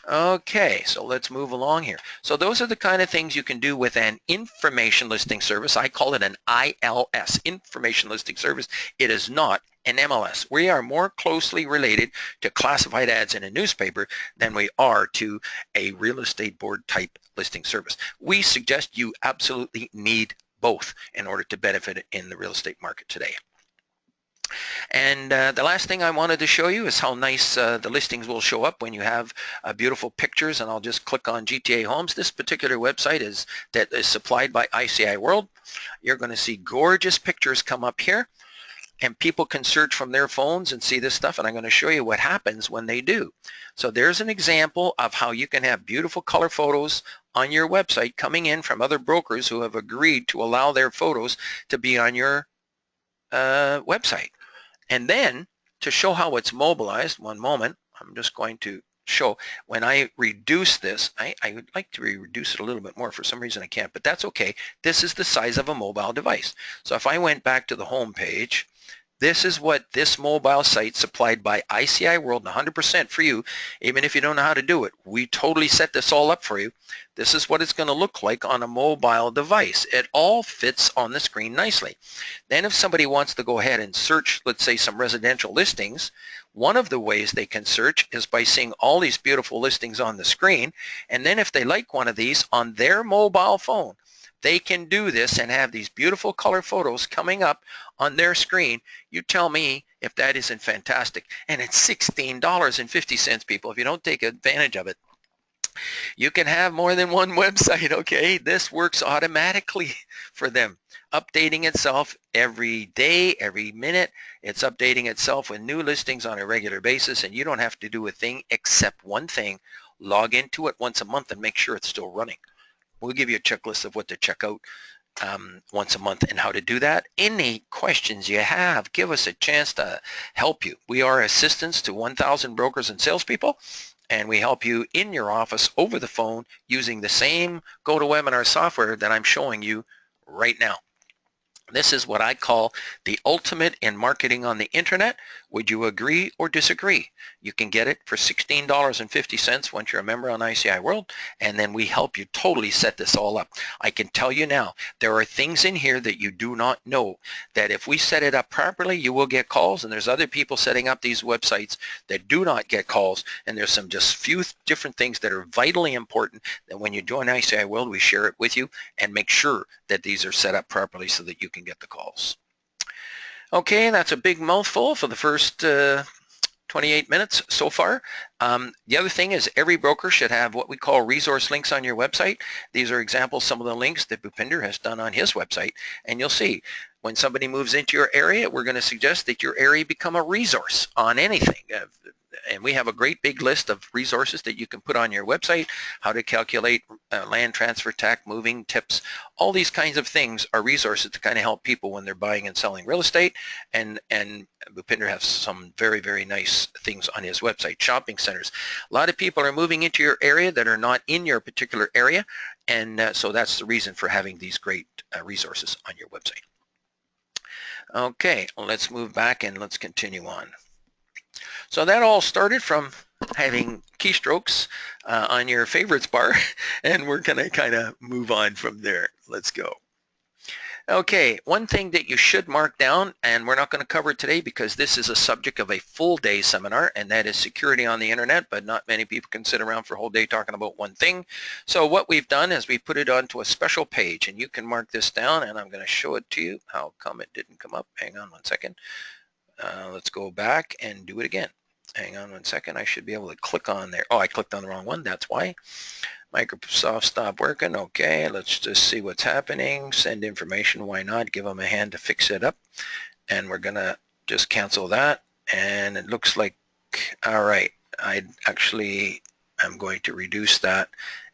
Okay, so let's move along here. So those are the kind of things you can do with an information listing service. I call it an ILS, information listing service. It is not an MLS. We are more closely related to classified ads in a newspaper than we are to a real estate board type listing service. We suggest you absolutely need both in order to benefit in the real estate market today. And the last thing I wanted to show you is how nice the listings will show up when you have beautiful pictures. And I'll just click on GTA Homes. This particular website is supplied by ICIWorld. You're going to see gorgeous pictures come up here, and people can search from their phones and see this stuff. And I'm going to show you what happens when they do. So there's an example of how you can have beautiful color photos on your website coming in from other brokers who have agreed to allow their photos to be on your website. And then to show how it's mobilized, one moment, I'm just going to show when I reduce this. I would like to reduce it a little bit more. For some reason I can't, but that's okay. This is the size of a mobile device. So if I went back to the home page, this is what this mobile site supplied by ICIWorld, 100% for you, even if you don't know how to do it. We totally set this all up for you. This is what it's going to look like on a mobile device. It all fits on the screen nicely. Then if somebody wants to go ahead and search, let's say, some residential listings, one of the ways they can search is by seeing all these beautiful listings on the screen. And then if they like one of these on their mobile phone, they can do this and have these beautiful color photos coming up on their screen. You tell me if that isn't fantastic. And it's $16.50, people. If you don't take advantage of it, you can have more than one website, okay? This works automatically for them, updating itself every day, every minute. It's updating itself with new listings on a regular basis, and you don't have to do a thing except one thing: log into it once a month and make sure it's still running. We'll give you a checklist of what to check out once a month and how to do that. Any questions you have, give us a chance to help you. We are assistants to 1,000 brokers and salespeople, and we help you in your office over the phone using the same GoToWebinar software that I'm showing you right now. This is what I call the ultimate in marketing on the internet. Would you agree or disagree? You can get it for $16.50 once you're a member on ICIWorld, and then we help you totally set this all up. I can tell you now, there are things in here that you do not know, that if we set it up properly, you will get calls, and there's other people setting up these websites that do not get calls, and there's some just few different things that are vitally important that when you join ICIWorld, we share it with you and make sure that these are set up properly so that you can get the calls. Okay, that's a big mouthful for the first 28 minutes so far. The other thing is every broker should have what we call resource links on your website. These are examples, some of the links that Bhupinder has done on his website, and you'll see when somebody moves into your area, we're going to suggest that your area become a resource on anything. And we have a great big list of resources that you can put on your website: how to calculate land transfer tax, moving tips. All these kinds of things are resources to kind of help people when they're buying and selling real estate. And Bhupinder has some very, very nice things on his website. Shopping centers. A lot of people are moving into your area that are not in your particular area, and so that's the reason for having these great resources on your website. Okay, let's move back and let's continue on. So that all started from having keystrokes on your favorites bar, and we're going to kind of move on from there. Let's go. Okay, one thing that you should mark down, and we're not going to cover it today because this is a subject of a full day seminar, and that is security on the internet, but not many people can sit around for a whole day talking about one thing. So what we've done is we put it onto a special page, and you can mark this down, and I'm going to show it to you. How come it didn't come up? Hang on one second. Let's go back and do it again. Hang on one second. I should be able to click on there. Oh, I clicked on the wrong one. That's why. Microsoft stopped working. Okay, let's just see what's happening. Send information. Why not? Give them a hand to fix it up. And we're going to just cancel that. And it looks like, all right, I'm going to reduce that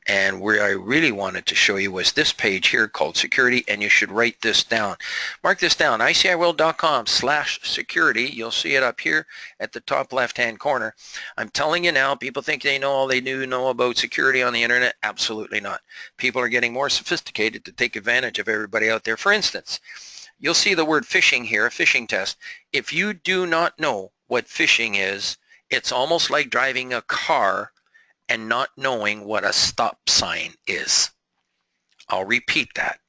And where I really wanted to show you was this page here called security, and you should write this down. Mark this down, ICIWorld.com/security. You'll see it up here at the top left-hand corner. I'm telling you now, people think they know all they do know about security on the internet. Absolutely not. People are getting more sophisticated to take advantage of everybody out there. For instance, you'll see the word phishing here, a phishing test. If you do not know what phishing is, it's almost like driving a car and not knowing what a stop sign is. I'll repeat that.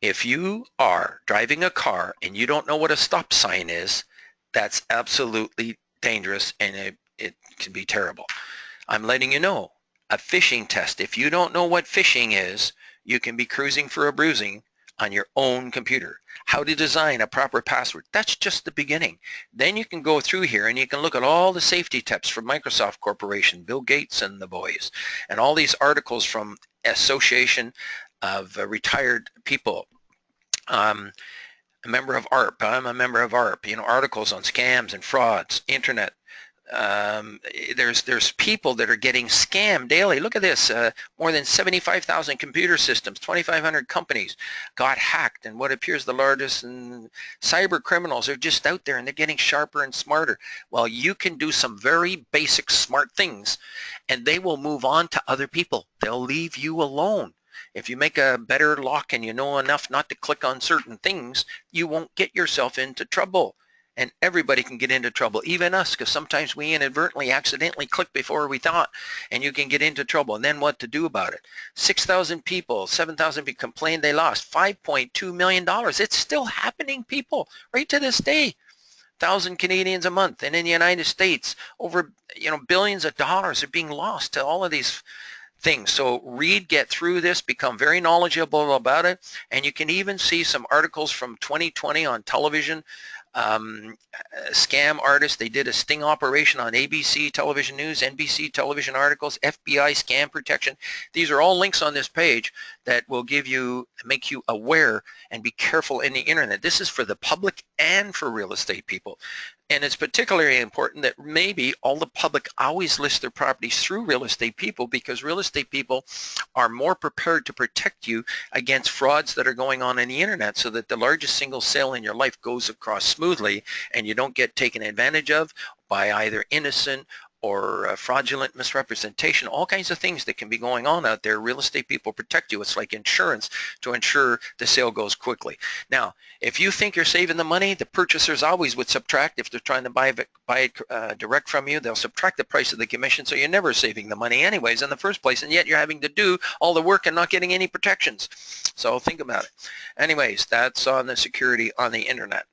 If you are driving a car and you don't know what a stop sign is, that's absolutely dangerous, and it can be terrible. I'm letting you know, a phishing test, if you don't know what phishing is, you can be cruising for a bruising on your own computer. How to design a proper password. That's just the beginning. Then you can go through here and you can look at all the safety tips from Microsoft Corporation, Bill Gates and the boys, and all these articles from Association of Retired People. A member of ARP. I'm a member of ARP. You know, articles on scams and frauds, internet. There's people that are getting scammed daily. Look at this, more than 75,000 computer systems, 2,500 companies got hacked, and what appears the largest, and cyber criminals are just out there and they're getting sharper and smarter. Well, you can do some very basic smart things and they will move on to other people. They'll leave you alone. If you make a better lock and you know enough not to click on certain things, you won't get yourself into trouble. And everybody can get into trouble, even us, because sometimes we inadvertently, accidentally click before we thought, and you can get into trouble. And then what to do about it? 6,000 people, 7,000 people complained they lost $5.2 million. It's still happening, people, right to this day. 1,000 Canadians a month. And in the United States, over billions of dollars are being lost to all of these things. So read, get through this, become very knowledgeable about it, and you can even see some articles from 2020 on television. Scam artists, they did a sting operation on ABC television news, NBC television articles, FBI scam protection. These are all links on this page that will make you aware and be careful in the internet. This is for the public and for real estate people. And it's particularly important that maybe all the public always list their properties through real estate people, because real estate people are more prepared to protect you against frauds that are going on in the internet, so that the largest single sale in your life goes across smoothly and you don't get taken advantage of by either innocent or fraudulent misrepresentation, all kinds of things that can be going on out there. Real estate people protect you. It's like insurance to ensure the sale goes quickly. Now, if you think you're saving the money, the purchasers always would subtract. If they're trying to buy it direct from you, they'll subtract the price of the commission, so you're never saving the money anyways in the first place, and yet you're having to do all the work and not getting any protections. So think about it. Anyways, that's on the security on the internet.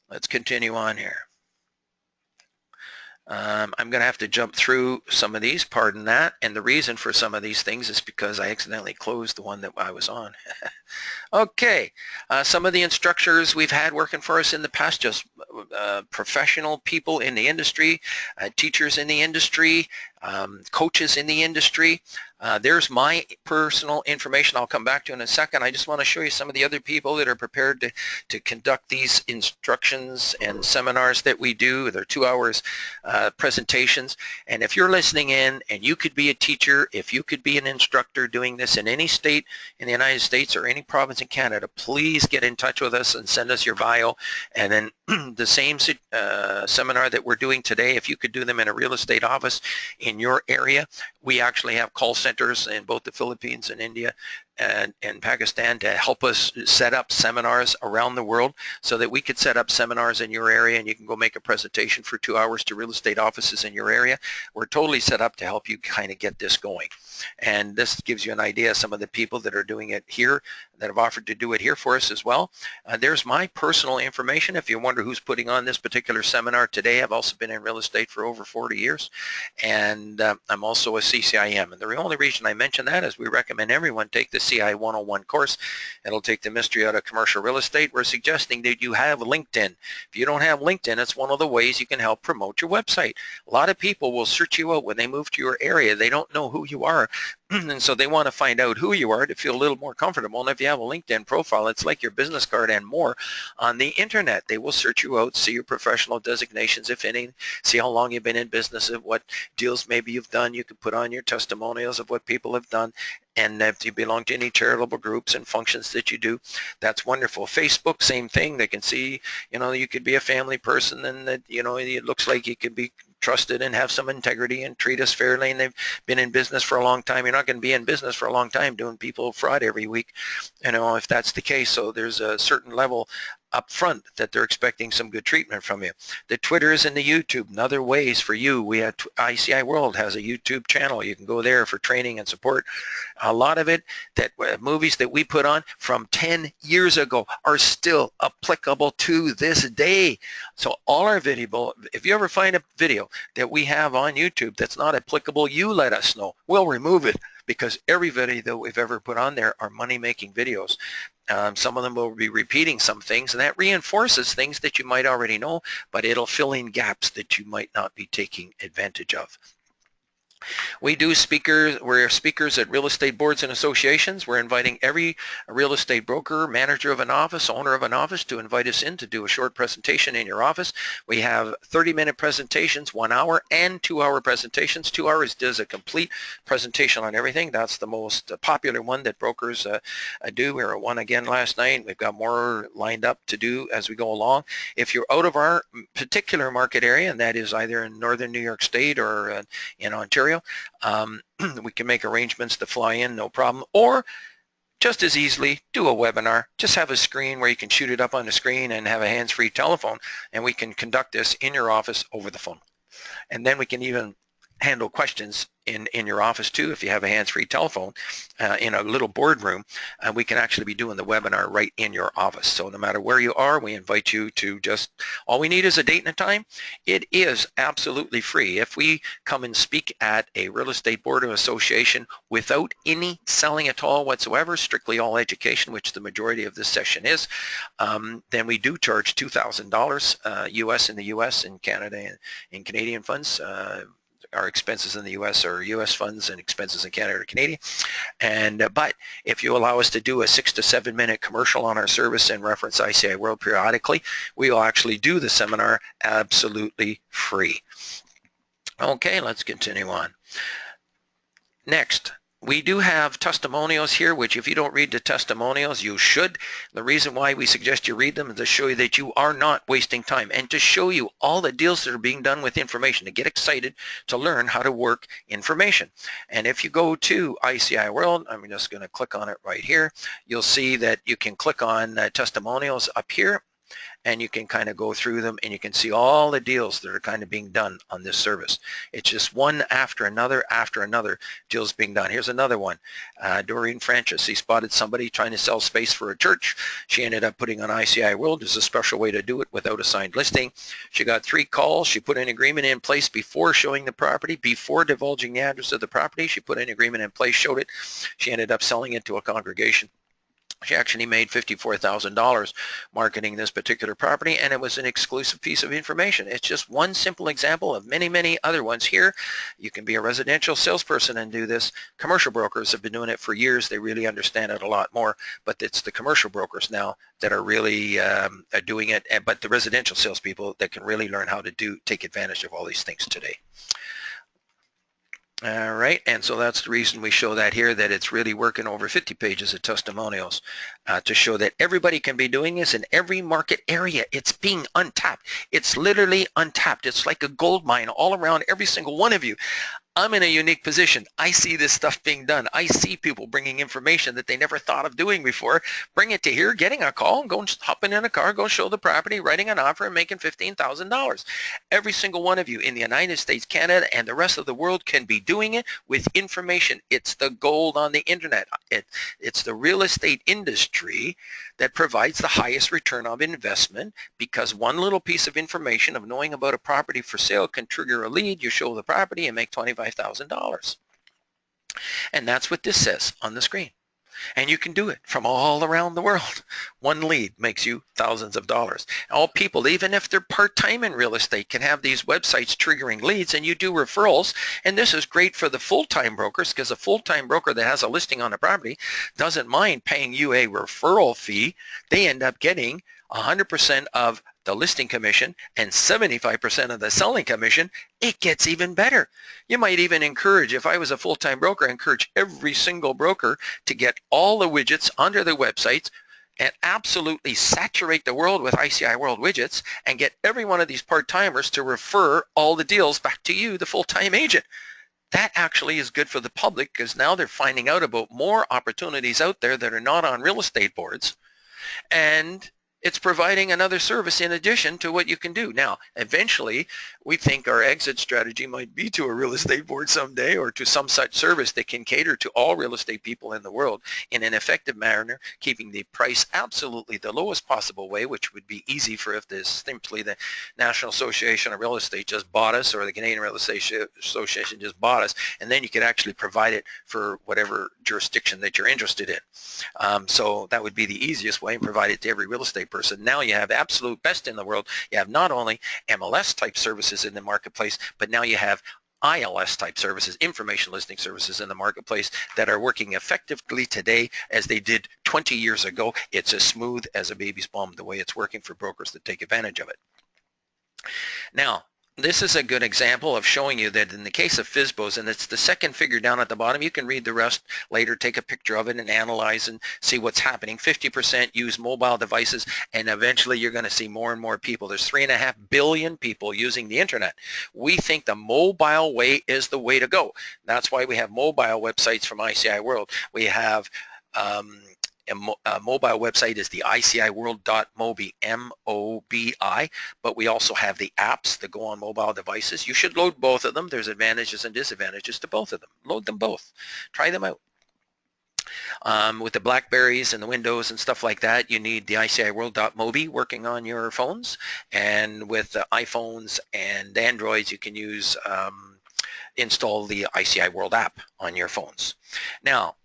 Let's continue on here. I'm going to have to jump through some of these, pardon that, and the reason for some of these things is because I accidentally closed the one that I was on. Okay, some of the instructors we've had working for us in the past, just professional people in the industry, teachers in the industry, coaches in the industry. There's my personal information I'll come back to in a second. I just want to show you some of the other people that are prepared to conduct these instructions and seminars that we do. They're 2 hours presentations. And if you're listening in and you could be a teacher, if you could be an instructor doing this in any state in the United States or any province in Canada, please get in touch with us and send us your bio. And then the same seminar that we're doing today, if you could do them in a real estate office in your area. We actually have call centers in both the Philippines and India and Pakistan to help us set up seminars around the world, so that we could set up seminars in your area and you can go make a presentation for 2 hours to real estate offices in your area. We're totally set up to help you kind of get this going. And this gives you an idea of some of the people that are doing it here, that have offered to do it here for us as well. There's my personal information. If you wonder who's putting on this particular seminar today, I've also been in real estate for over 40 years, and I'm also a CCIM. And the only reason I mention that is we recommend everyone take the CI 101 course. It'll take the mystery out of commercial real estate. We're suggesting that you have LinkedIn. If you don't have LinkedIn, it's one of the ways you can help promote your website. A lot of people will search you out when they move to your area. They don't know who you are. And so they want to find out who you are to feel a little more comfortable. And if you have a LinkedIn profile, it's like your business card and more on the internet. They will search you out, see your professional designations, if any, see how long you've been in business, what deals maybe you've done. You can put on your testimonials of what people have done. And if you belong to any charitable groups and functions that you do, that's wonderful. Facebook, same thing. They can see, you could be a family person, and that, it looks like you could be trusted and have some integrity and treat us fairly, and they've been in business for a long time. You're not going to be in business for a long time doing people fraud every week, if that's the case. So there's a certain level up front that they're expecting some good treatment from you. The Twitters and the YouTube and other ways for you. We have ICIWorld has a YouTube channel. You can go there for training and support. A lot of it, that movies that we put on from 10 years ago are still applicable to this day. So all our video, if you ever find a video that we have on YouTube that's not applicable, you let us know. We'll remove it, because every video that we've ever put on there are money-making videos. Some of them will be repeating some things, and that reinforces things that you might already know, but it'll fill in gaps that you might not be taking advantage of. We do speakers. We're speakers at real estate boards and associations. We're inviting every real estate broker, manager of an office, owner of an office to invite us in to do a short presentation in your office. We have 30-minute presentations, 1 hour, and 2-hour presentations. 2 hours does a complete presentation on everything. That's the most popular one that brokers do. We were at one again last night. We've got more lined up to do as we go along. If you're out of our particular market area, and that is either in northern New York State or in Ontario, we can make arrangements to fly in, no problem. Or just as easily, do a webinar. Just have a screen where you can shoot it up on the screen and have a hands-free telephone, and we can conduct this in your office over the phone. And then we can even handle questions in your office too. If you have a hands-free telephone in a little boardroom, we can actually be doing the webinar right in your office. So no matter where you are, we invite you to all we need is a date and a time. It is absolutely free. If we come and speak at a real estate board or association without any selling at all whatsoever, strictly all education, which the majority of this session is, then we do charge $2,000 US in the US, in Canada, and in Canadian funds. Our expenses in the U.S. are U.S. funds, and expenses in Canada are Canadian. And but if you allow us to do a 6 to 7 minute commercial on our service and reference ICIWorld periodically, we will actually do the seminar absolutely free. Okay, let's continue on. Next, we do have testimonials here, which if you don't read the testimonials, you should. The reason why we suggest you read them is to show you that you are not wasting time, and to show you all the deals that are being done with information, to get excited to learn how to work information. And if you go to ICIWorld, I'm just going to click on it right here, you'll see that you can click on testimonials up here, and you can kind of go through them, and you can see all the deals that are kind of being done on this service. It's just one after another deals being done. Here's another one. Doreen Francis, he spotted somebody trying to sell space for a church. She ended up putting on ICIWorld. There's a special way to do it without a signed listing. She got 3 calls. She put an agreement in place before showing the property, before divulging the address of the property. She put an agreement in place, showed it. She ended up selling it to a congregation. She actually made $54,000 marketing this particular property, and it was an exclusive piece of information. It's just one simple example of many, many other ones here. You can be a residential salesperson and do this. Commercial brokers have been doing it for years. They really understand it a lot more, but it's the commercial brokers now that are really doing it, but the residential salespeople that can really learn how to take advantage of all these things today. All right, and so that's the reason we show that here, that it's really working. Over 50 pages of testimonials to show that everybody can be doing this in every market area. It's being untapped. It's literally untapped. It's like a gold mine all around every single one of you. I'm in a unique position. I see this stuff being done. I see people bringing information that they never thought of doing before, bring it to here, getting a call, going, hopping in a car, go show the property, writing an offer, and making $15,000. Every single one of you in the United States, Canada, and the rest of the world can be doing it with information. It's the gold on the internet. It's the real estate industry that provides the highest return of investment, because one little piece of information of knowing about a property for sale can trigger a lead. You show the property and make $25,000. And that's what this says on the screen. And you can do it from all around the world. One lead makes you thousands of dollars. All people, even if they're part-time in real estate, can have these websites triggering leads, and you do referrals. And this is great for the full-time brokers, because a full-time broker that has a listing on a property doesn't mind paying you a referral fee. They end up getting 100% of the listing commission and 75% of the selling commission. It gets even better. You might even encourage, if I was a full-time broker, encourage every single broker to get all the widgets under their websites and absolutely saturate the world with ICIWorld widgets, and get every one of these part-timers to refer all the deals back to you, the full-time agent. That actually is good for the public, because now they're finding out about more opportunities out there that are not on real estate boards, and it's providing another service in addition to what you can do. Now, eventually, we think our exit strategy might be to a real estate board someday, or to some such service that can cater to all real estate people in the world in an effective manner, keeping the price absolutely the lowest possible way, which would be easy for if simply the National Association of Real Estate just bought us, or the Canadian Real Estate Association just bought us, and then you could actually provide it for whatever jurisdiction that you're interested in. So that would be the easiest way, and provide it to every real estate person. Now you have absolute best in the world. You have not only MLS type services in the marketplace, but now you have ILS type services, information listing services in the marketplace, that are working effectively today as they did 20 years ago. It's as smooth as a baby's bum the way it's working for brokers that take advantage of it. Now, this is a good example of showing you that in the case of FSBOs, and it's the second figure down at the bottom, you can read the rest later, take a picture of it and analyze and see what's happening. 50% use mobile devices, and eventually you're going to see more and more people. There's 3.5 billion people using the internet. We think the mobile way is the way to go. That's why we have mobile websites from ICIWorld. We have a mobile website is the ICIWorld.mobi, M-O-B-I, but we also have the apps that go on mobile devices. You should load both of them. There's advantages and disadvantages to both of them. Load them both. Try them out. With the Blackberries and the Windows and stuff like that, you need the ICIWorld.mobi working on your phones, and with iPhones and Androids, you can use install the ICIWorld app on your phones. Now,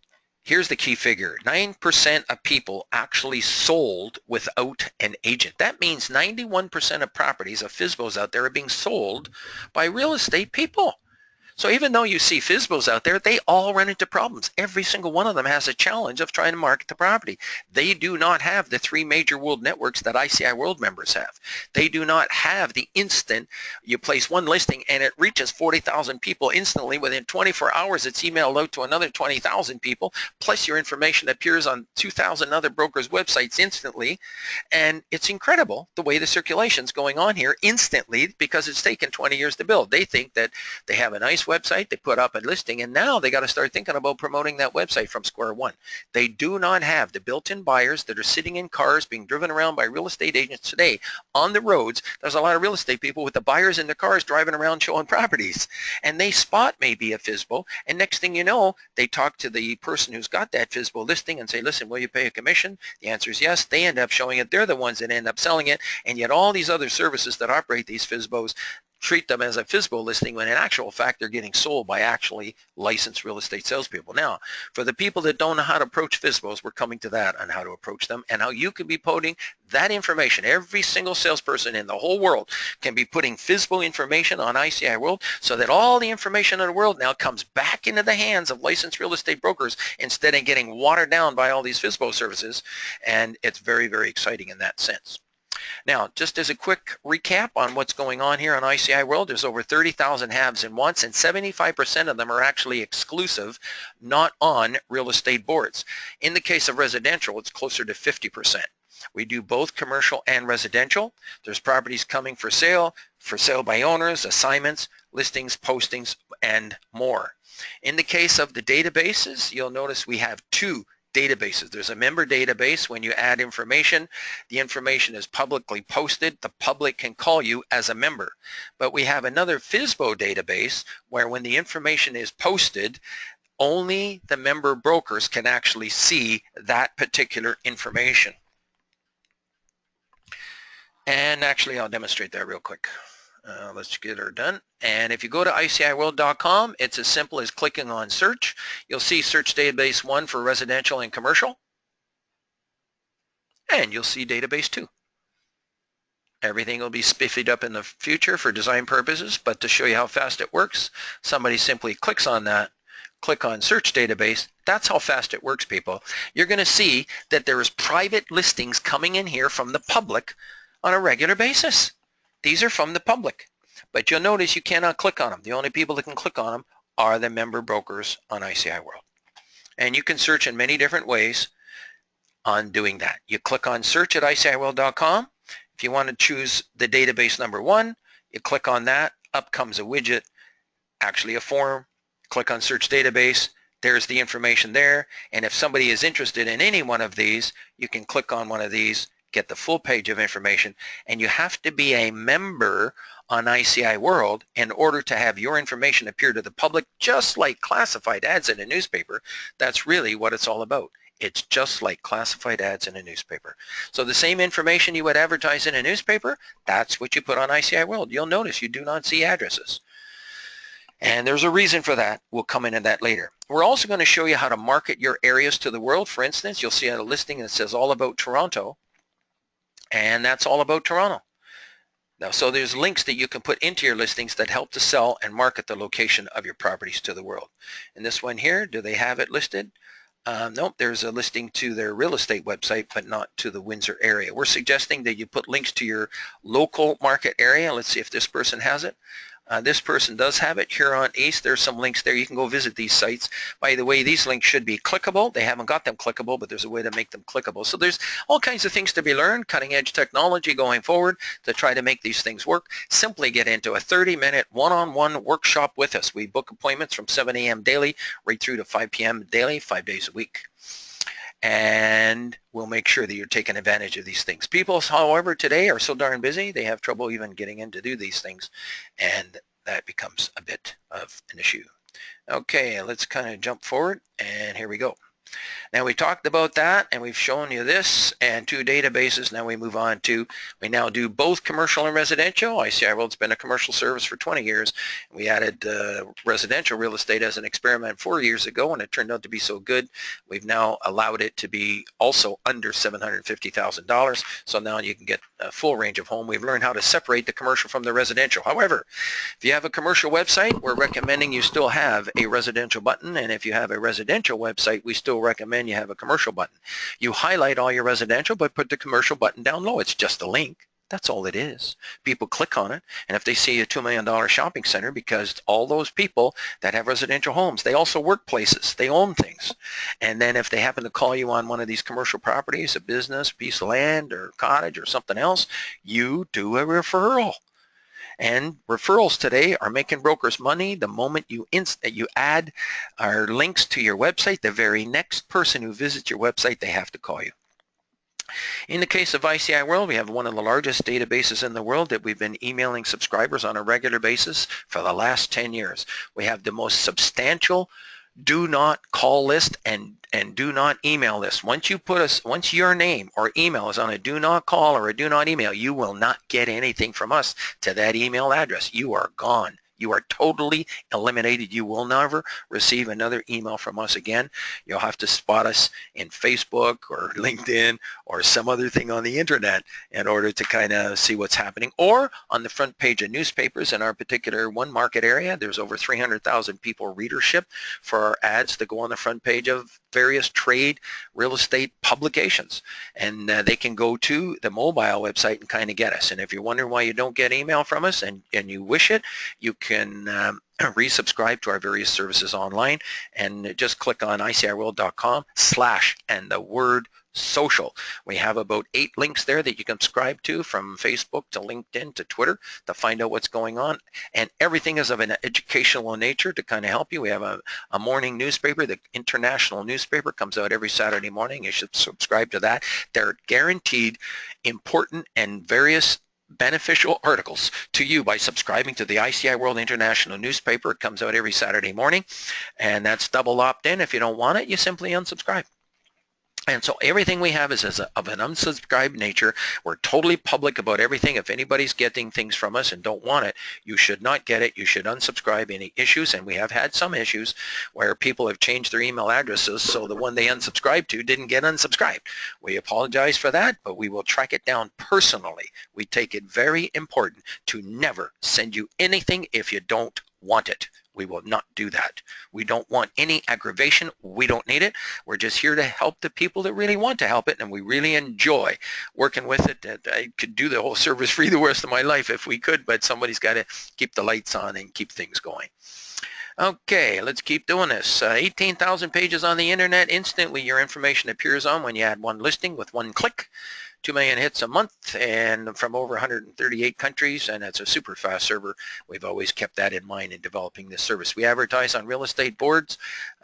here's the key figure. 9% of people actually sold without an agent. That means 91% of properties of FSBOs out there are being sold by real estate people. So even though you see FSBOs out there, they all run into problems. Every single one of them has a challenge of trying to market the property. They do not have the 3 major world networks that ICIWorld members have. They do not have the instant, you place one listing and it reaches 40,000 people instantly. Within 24 hours, it's emailed out to another 20,000 people, plus your information appears on 2,000 other brokers' websites instantly. And it's incredible the way the circulation's going on here instantly, because it's taken 20 years to build. They think that they have a nice website, they put up a listing, and now they got to start thinking about promoting that website from square one. They do not have the built-in buyers that are sitting in cars being driven around by real estate agents today on the roads. There's a lot of real estate people with the buyers in the cars driving around showing properties, and they spot maybe a FSBO, and next thing you know, they talk to the person who's got that FSBO listing and say, listen, will you pay a commission? The answer is yes. They end up showing it. They're the ones that end up selling it, and yet all these other services that operate these FSBOs treat them as a FSBO listing, when in actual fact they're getting sold by actually licensed real estate salespeople. Now, for the people that don't know how to approach FSBOs, we're coming to that on how to approach them and how you can be putting that information. Every single salesperson in the whole world can be putting FSBO information on ICIWorld, so that all the information in the world now comes back into the hands of licensed real estate brokers instead of getting watered down by all these FSBO services. And it's very, very exciting in that sense. Now, just as a quick recap on what's going on here on ICIWorld, there's over 30,000 haves and wants, and 75% of them are actually exclusive, not on real estate boards. In the case of residential, it's closer to 50%. We do both commercial and residential. There's properties coming for sale by owners, assignments, listings, postings, and more. In the case of the databases, you'll notice we have 2 databases. There's a member database. When you add information, the information is publicly posted. The public can call you as a member. But we have another FSBO database where when the information is posted, only the member brokers can actually see that particular information. And actually, I'll demonstrate that real quick. Let's get her done. And if you go to ICIWorld.com, it's as simple as clicking on search. You'll see search database 1 for residential and commercial. And you'll see database 2. Everything will be spiffied up in the future for design purposes, but to show you how fast it works, somebody simply clicks on that, click on search database. That's how fast it works, people. You're going to see that there is private listings coming in here from the public on a regular basis. These are from the public, but you'll notice you cannot click on them. The only people that can click on them are the member brokers on ICIWorld. And you can search in many different ways on doing that. You click on search at ICIWorld.com. If you want to choose the database number 1, you click on that. Up comes a widget, actually a form. Click on search database. There's the information there. And if somebody is interested in any one of these, you can click on one of these, get the full page of information. And you have to be a member on ICIWorld in order to have your information appear to the public, just like classified ads in a newspaper. That's really what it's all about. It's just like classified ads in a newspaper. So the same information you would advertise in a newspaper, that's what you put on ICIWorld. You'll notice you do not see addresses. And there's a reason for that. We'll come into that later. We're also going to show you how to market your areas to the world. For instance, you'll see a listing that says all about Toronto, and that's all about Toronto. Now, so there's links that you can put into your listings that help to sell and market the location of your properties to the world. And this one here, do they have it listed? Nope, there's a listing to their real estate website, but not to the Windsor area. We're suggesting that you put links to your local market area. Let's see if this person has it. This person does have it. Huron East, there's some links there. You can go visit these sites. By the way, these links should be clickable. They haven't got them clickable, but there's a way to make them clickable. So there's all kinds of things to be learned, cutting edge technology going forward to try to make these things work. Simply get into a 30-minute one-on-one workshop with us. We book appointments from 7 a.m. daily right through to 5 p.m. daily, 5 days a week. And we'll make sure that you're taking advantage of these things. People, however, today are so darn busy, they have trouble even getting in to do these things, and that becomes a bit of an issue. Okay, let's kind of jump forward, and here we go. Now we talked about that, and we've shown you this and 2 databases. Now we move on to, we now do both commercial and residential. ICIWorld's been a commercial service for 20 years. We added residential real estate as an experiment 4 years ago, and it turned out to be so good, we've now allowed it to be also under $750,000. So now you can get a full range of home. We've learned how to separate the commercial from the residential. However, if you have a commercial website, we're recommending you still have a residential button, and if you have a residential website, we still recommend you have a commercial button. You highlight all your residential, but put the commercial button down low. It's just a link. That's all it is. People click on it, and if they see a $2 million shopping center, because all those people that have residential homes, they also work places, they own things. And then if they happen to call you on one of these commercial properties, a business, piece of land, or cottage, or something else, you do a referral. And referrals today are making brokers money. The moment you add our links to your website, the very next person who visits your website, they have to call you. In the case of ICIWorld, we have one of the largest databases in the world that we've been emailing subscribers on a regular basis for the last 10 years. We have the most substantial do not call list and do not email list. Once your name or email is on a do not call or a do not email, you will not get anything from us to that email address. You are gone. You are totally eliminated. You will never receive another email from us again. You'll have to spot us in Facebook or LinkedIn or some other thing on the internet in order to kind of see what's happening. Or on the front page of newspapers in our particular one market area, there's over 300,000 people readership for our ads that go on the front page of various trade real estate publications. And they can go to the mobile website and kind of get us. And if you're wondering why you don't get email from us and you wish it, you can resubscribe to our various services online and just click on ICIWorld.com/ and the word social. We have about 8 links there that you can subscribe to, from Facebook to LinkedIn to Twitter, to find out what's going on. And everything is of an educational nature to kind of help you. We have a morning newspaper, the international newspaper, comes out every Saturday morning. You should subscribe to that. They're guaranteed important and various beneficial articles to you by subscribing to the ICIWorld International newspaper. It comes out every Saturday morning, and that's double opt-in. If you don't want it, you simply unsubscribe. And so everything we have is of an unsubscribed nature. We're totally public about everything. If anybody's getting things from us and don't want it, you should not get it. You should unsubscribe. Any issues, and we have had some issues where people have changed their email addresses so the one they unsubscribed to didn't get unsubscribed. We apologize for that, but we will track it down personally. We take it very important to never send you anything if you don't want it. We will not do that. We don't want any aggravation. We don't need it. We're just here to help the people that really want to help it, and we really enjoy working with it. I could do the whole service free the rest of my life if we could, but somebody's got to keep the lights on and keep things going. Okay, let's keep doing this. 18,000 pages on the internet. Instantly your information appears on when you add one listing with one click. 2 million hits a month and from over 138 countries, and it's a super fast server. We've always kept that in mind in developing this service. We advertise on real estate boards.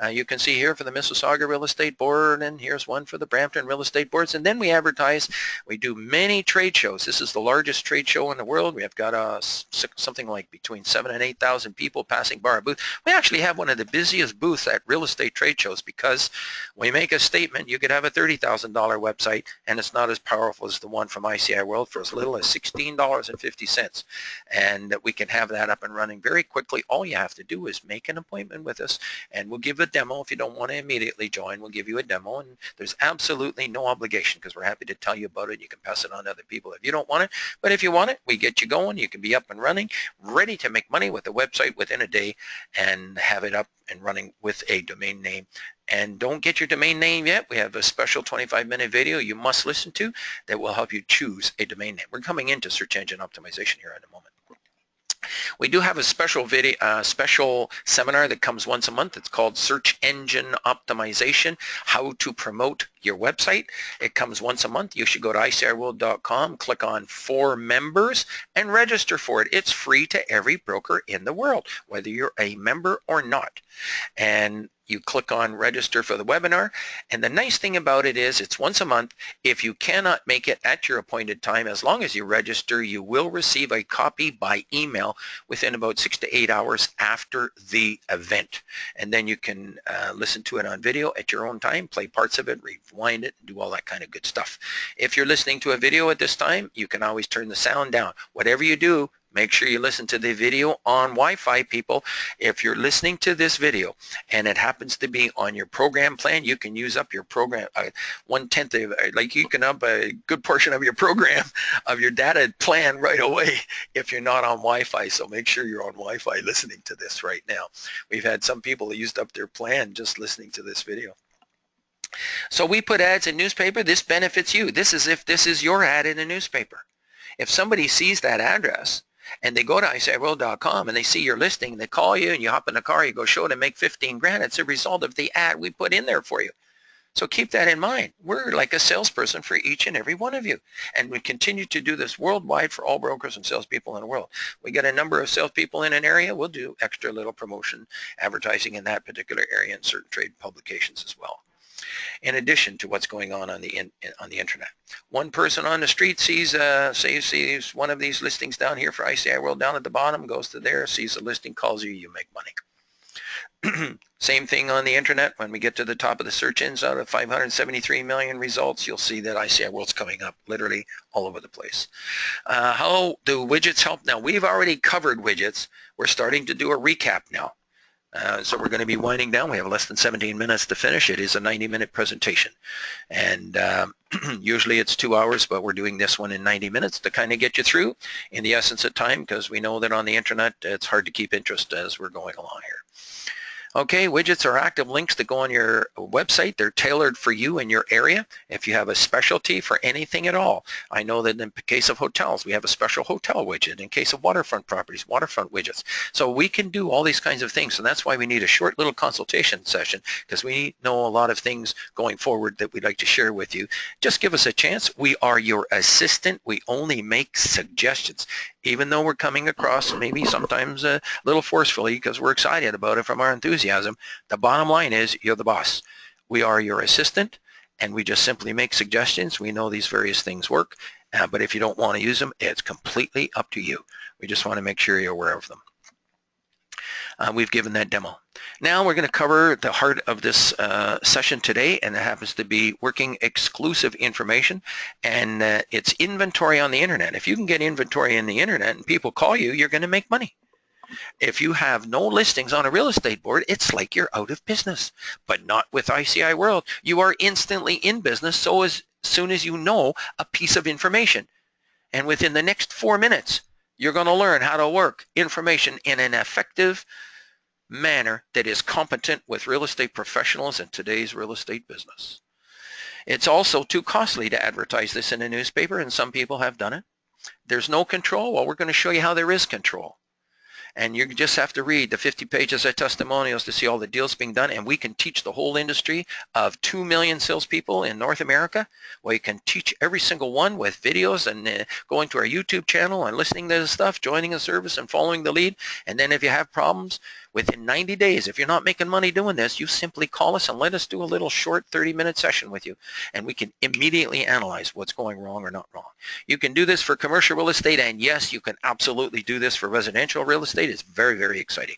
You can see here for the Mississauga Real Estate Board, and here's one for the Brampton Real Estate Boards. And then we advertise. We do many trade shows. This is the largest trade show in the world. We have got something like between 7,000 and 8,000 people passing by our booth. We actually have one of the busiest booths at real estate trade shows because we make a statement. You could have a $30,000 website, and it's not as powerful as the one from ICIWorld for as little as $16.50, and we can have that up and running very quickly. All you have to do is make an appointment with us, and we'll give a demo. If you don't want to immediately join, we'll give you a demo, and there's absolutely no obligation because we're happy to tell you about it. You can pass it on to other people if you don't want it, but if you want it, we get you going. You can be up and running, ready to make money with the website within a day and have it up and running with a domain name. And don't get your domain name yet. We have a special 25-minute video you must listen to that will help you choose a domain name. We're coming into search engine optimization here in a moment. We do have a special video, special seminar that comes once a month. It's called Search Engine Optimization, How to Promote Your Website. It comes once a month. You should go to ICIWorld.com, click on For Members, and register for it. It's free to every broker in the world, whether you're a member or not. And you click on register for the webinar, and the nice thing about it is it's once a month. If you cannot make it at your appointed time, as long as you register, you will receive a copy by email within about 6 to 8 hours after the event, and then you can listen to it on video at your own time, play parts of it, rewind it, and do all that kind of good stuff. If you're listening to a video at this time, you can always turn the sound down. Whatever you do, make sure you listen to the video on Wi-Fi, people. If you're listening to this video and it happens to be on your program plan, you can use up your program, 1/10 of, like you can up a good portion of your program, of your data plan right away if you're not on Wi-Fi. So make sure you're on Wi-Fi listening to this right now. We've had some people that used up their plan just listening to this video. So we put ads in newspaper. This benefits you. This is if this is your ad in a newspaper. If somebody sees that address, and they go to ICIWorld.com and they see your listing, and they call you, and you hop in the car, you go show them, make 15 grand. It's a result of the ad we put in there for you. So keep that in mind. We're like a salesperson for each and every one of you. And we continue to do this worldwide for all brokers and salespeople in the world. We get a number of salespeople in an area, we'll do extra little promotion, advertising in that particular area and certain trade publications as well. In addition to what's going on the internet. One person on the street sees one of these listings down here for ICIWorld down at the bottom, goes to there, sees the listing, calls you, you make money. Same thing on the internet. When we get to the top of the search engines, out of 573 million results, you'll see that ICIWorld's coming up literally all over the place. How do widgets help? Now, we've already covered widgets. We're starting to do a recap now. So we're going to be winding down. We have less than 17 minutes to finish. It is a 90-minute presentation. And usually it's 2 hours, but we're doing this one in 90 minutes to kind of get you through in the essence of time, because we know that on the internet it's hard to keep interest as we're going along here. Okay, widgets are active links that go on your website. They're tailored for you in your area. If you have a specialty for anything at all, I know that in the case of hotels, we have a special hotel widget. In case of waterfront properties, waterfront widgets. So we can do all these kinds of things. So that's why we need a short little consultation session, because we know a lot of things going forward that we'd like to share with you. Just give us a chance. We are your assistant. We only make suggestions. Even though we're coming across maybe sometimes a little forcefully because we're excited about it from our enthusiasm, the bottom line is you're the boss. We are your assistant, and we just simply make suggestions. We know these various things work, but if you don't want to use them, it's completely up to you. We just want to make sure you're aware of them. We've given that demo. Now we're going to cover the heart of this session today, and it happens to be working exclusive information, and it's inventory on the internet. If you can get inventory in the internet and people call you, you're going to make money. If you have no listings on a real estate board, it's like you're out of business, but not with ICIWorld. You are instantly in business so as soon as you know a piece of information. And within the next 4 minutes, you're going to learn how to work information in an effective manner that is competent with real estate professionals in today's real estate business. It's also too costly to advertise this in a newspaper, and some people have done it. There's no control. Well, we're going to show you how there is control. And you just have to read the 50 pages of testimonials to see all the deals being done. And we can teach the whole industry of 2 million salespeople in North America. Well, you can teach every single one with videos and going to our YouTube channel and listening to the stuff, joining the service and following the lead. And then if you have problems, within 90 days, if you're not making money doing this, you simply call us and let us do a little short 30-minute session with you. And we can immediately analyze what's going wrong or not wrong. You can do this for commercial real estate, and yes, you can absolutely do this for residential real estate. It's very, very exciting.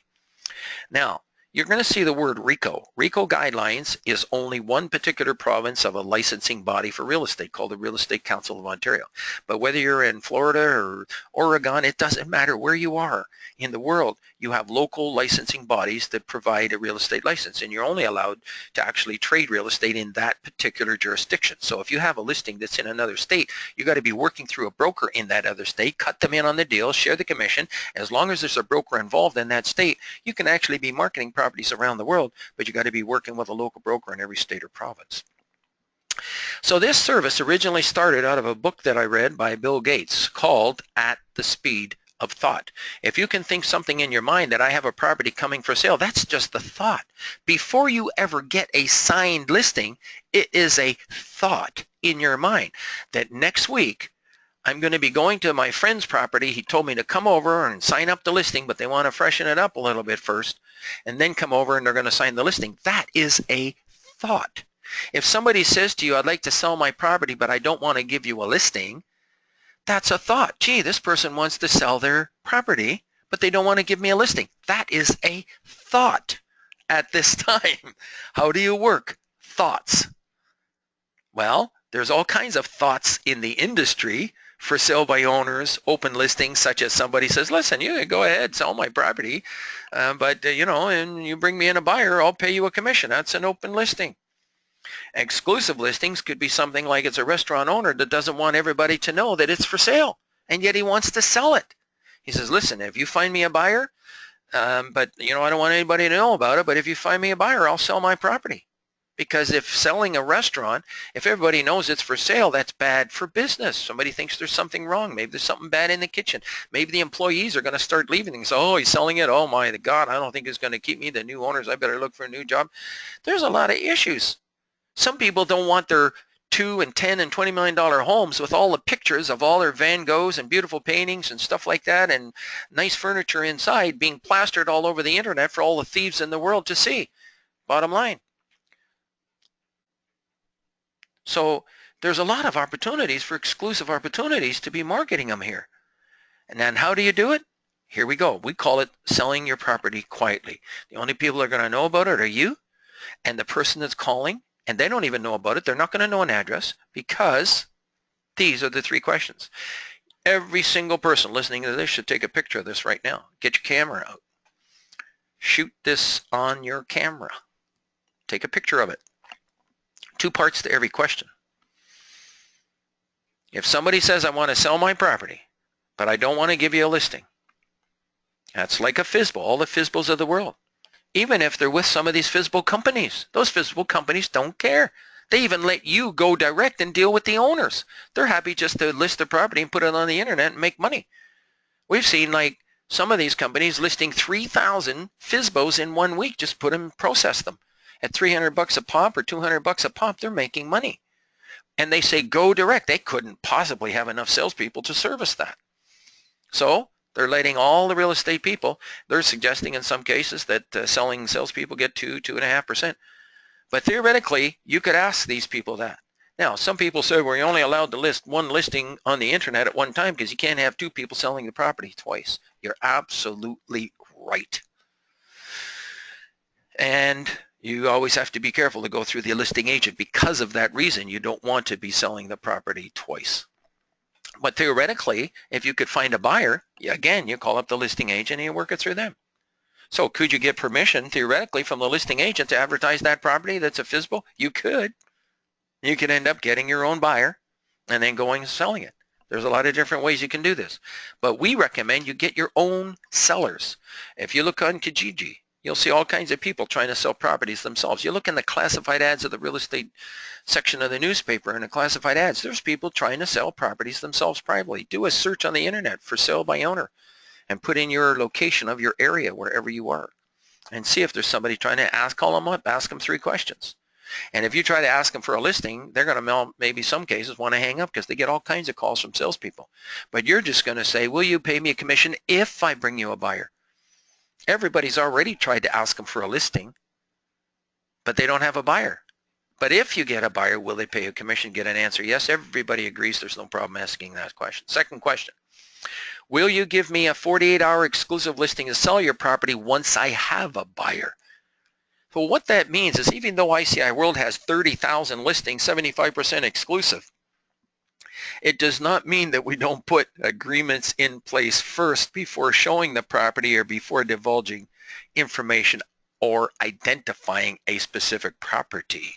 Now, you're going to see the word RICO. RICO guidelines is only one particular province of a licensing body for real estate called the Real Estate Council of Ontario. But whether you're in Florida or Oregon, it doesn't matter where you are in the world. You have local licensing bodies that provide a real estate license, and you're only allowed to actually trade real estate in that particular jurisdiction. So if you have a listing that's in another state, you got to be working through a broker in that other state, cut them in on the deal, share the commission. As long as there's a broker involved in that state, you can actually be marketing properties around the world, but you got to be working with a local broker in every state or province. So this service originally started out of a book that I read by Bill Gates called At the Speed of Thought. If you can think something in your mind that I have a property coming for sale, that's just the thought. Before you ever get a signed listing, it is a thought in your mind that next week I'm going to be going to my friend's property. He told me to come over and sign up the listing, but they want to freshen it up a little bit first and then come over and they're going to sign the listing. That is a thought. If somebody says to you, I'd like to sell my property, but I don't want to give you a listing, that's a thought. Gee, this person wants to sell their property, but they don't want to give me a listing. That is a thought at this time. How do you work thoughts? Well, there's all kinds of thoughts in the industry for sale by owners, open listings, such as somebody says, listen, you can go ahead, sell my property, but and you bring me in a buyer, I'll pay you a commission. That's an open listing. Exclusive listings could be something like it's a restaurant owner that doesn't want everybody to know that it's for sale, and yet he wants to sell it. He says, listen, if you find me a buyer, but I don't want anybody to know about it, but if you find me a buyer, I'll sell my property. Because if selling a restaurant, if everybody knows it's for sale, that's bad for business. Somebody thinks there's something wrong. Maybe there's something bad in the kitchen. Maybe the employees are going to start leaving and say, oh, he's selling it. Oh my God, I don't think he's going to keep me. The new owners, I better look for a new job. There's a lot of issues. Some people don't want their $2 and $10 and $20 million homes with all the pictures of all their Van Goghs and beautiful paintings and stuff like that and nice furniture inside being plastered all over the internet for all the thieves in the world to see. Bottom line. So there's a lot of opportunities for exclusive opportunities to be marketing them here. And then how do you do it? Here we go. We call it selling your property quietly. The only people that are going to know about it are you and the person that's calling, and they don't even know about it. They're not going to know an address because these are the 3 questions. Every single person listening to this should take a picture of this right now. Get your camera out. Shoot this on your camera. Take a picture of it. 2 parts to every question. If somebody says, I want to sell my property, but I don't want to give you a listing, that's like a FSBO, all the FSBOs of the world. Even if they're with some of these FSBO companies, those FSBO companies don't care. They even let you go direct and deal with the owners. They're happy just to list the property and put it on the internet and make money. We've seen like some of these companies listing 3,000 FSBOs in 1 week, just put them, process them. At $300 a pop or $200 a pop, they're making money. And they say go direct. They couldn't possibly have enough salespeople to service that. So they're letting all the real estate people, they're suggesting in some cases that selling salespeople get 2.5%. But theoretically, you could ask these people that. Now, some people say, well, you're only allowed to list 1 listing on the internet at one time because you can't have 2 people selling the property twice. You're absolutely right. And you always have to be careful to go through the listing agent because of that reason. You don't want to be selling the property twice. But theoretically, if you could find a buyer, again, you call up the listing agent and you work it through them. So could you get permission, theoretically, from the listing agent to advertise that property that's a FSBO? You could. You could end up getting your own buyer and then going and selling it. There's a lot of different ways you can do this. But we recommend you get your own sellers. If you look on Kijiji, you'll see all kinds of people trying to sell properties themselves. You look in the classified ads of the real estate section of the newspaper and the classified ads, there's people trying to sell properties themselves privately. Do a search on the internet for sale by owner and put in your location of your area wherever you are and see if there's somebody trying to call them up, ask them 3 questions. And if you try to ask them for a listing, they're going to maybe some cases want to hang up because they get all kinds of calls from salespeople. But you're just going to say, will you pay me a commission if I bring you a buyer? Everybody's already tried to ask them for a listing, but they don't have a buyer. But if you get a buyer, will they pay a commission? Get an answer. Yes, everybody agrees. There's no problem asking that question. Second question. Will you give me a 48-hour exclusive listing to sell your property once I have a buyer? So what that means is even though ICIWorld has 30,000 listings, 75% exclusive, it does not mean that we don't put agreements in place first before showing the property or before divulging information or identifying a specific property.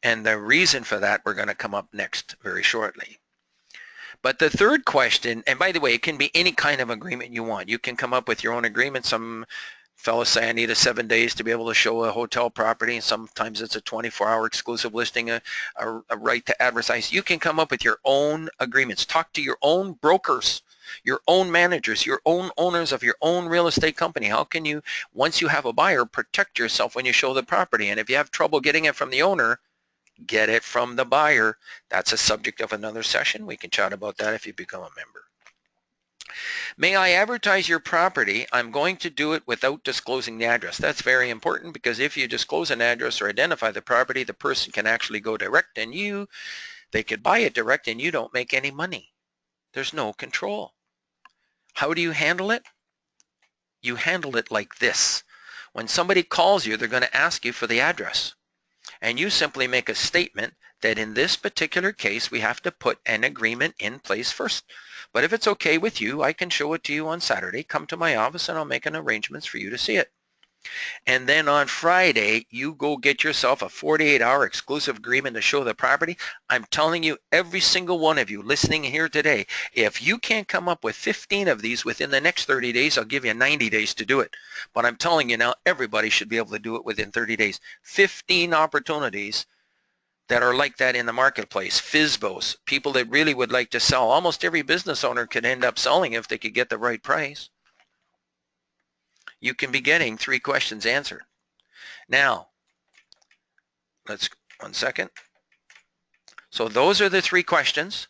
And the reason for that we're going to come up next very shortly. But the third question, and by the way, it can be any kind of agreement you want. You can come up with your own agreement. Some fellas say I need 7 days to be able to show a hotel property, and sometimes it's a 24-hour exclusive listing, a right to advertise. You can come up with your own agreements. Talk to your own brokers, your own managers, your own owners of your own real estate company. How can you, once you have a buyer, protect yourself when you show the property? And if you have trouble getting it from the owner, get it from the buyer. That's a subject of another session. We can chat about that if you become a member. May I advertise your property? I'm going to do it without disclosing the address. That's very important because if you disclose an address or identify the property, the person can actually go direct and they could buy it direct and you don't make any money. There's no control. How do you handle it? You handle it like this. When somebody calls you, they're going to ask you for the address. And you simply make a statement that in this particular case, we have to put an agreement in place first. But if it's okay with you, I can show it to you on Saturday. Come to my office and I'll make an arrangements for you to see it. And then on Friday, you go get yourself a 48-hour exclusive agreement to show the property. I'm telling you, every single one of you listening here today, if you can't come up with 15 of these within the next 30 days, I'll give you 90 days to do it. But I'm telling you now, everybody should be able to do it within 30 days. 15 opportunities that are like that in the marketplace. FSBOs, people that really would like to sell. Almost every business owner could end up selling if they could get the right price. You can be getting 3 questions answered. Now, one second. So those are the 3 questions.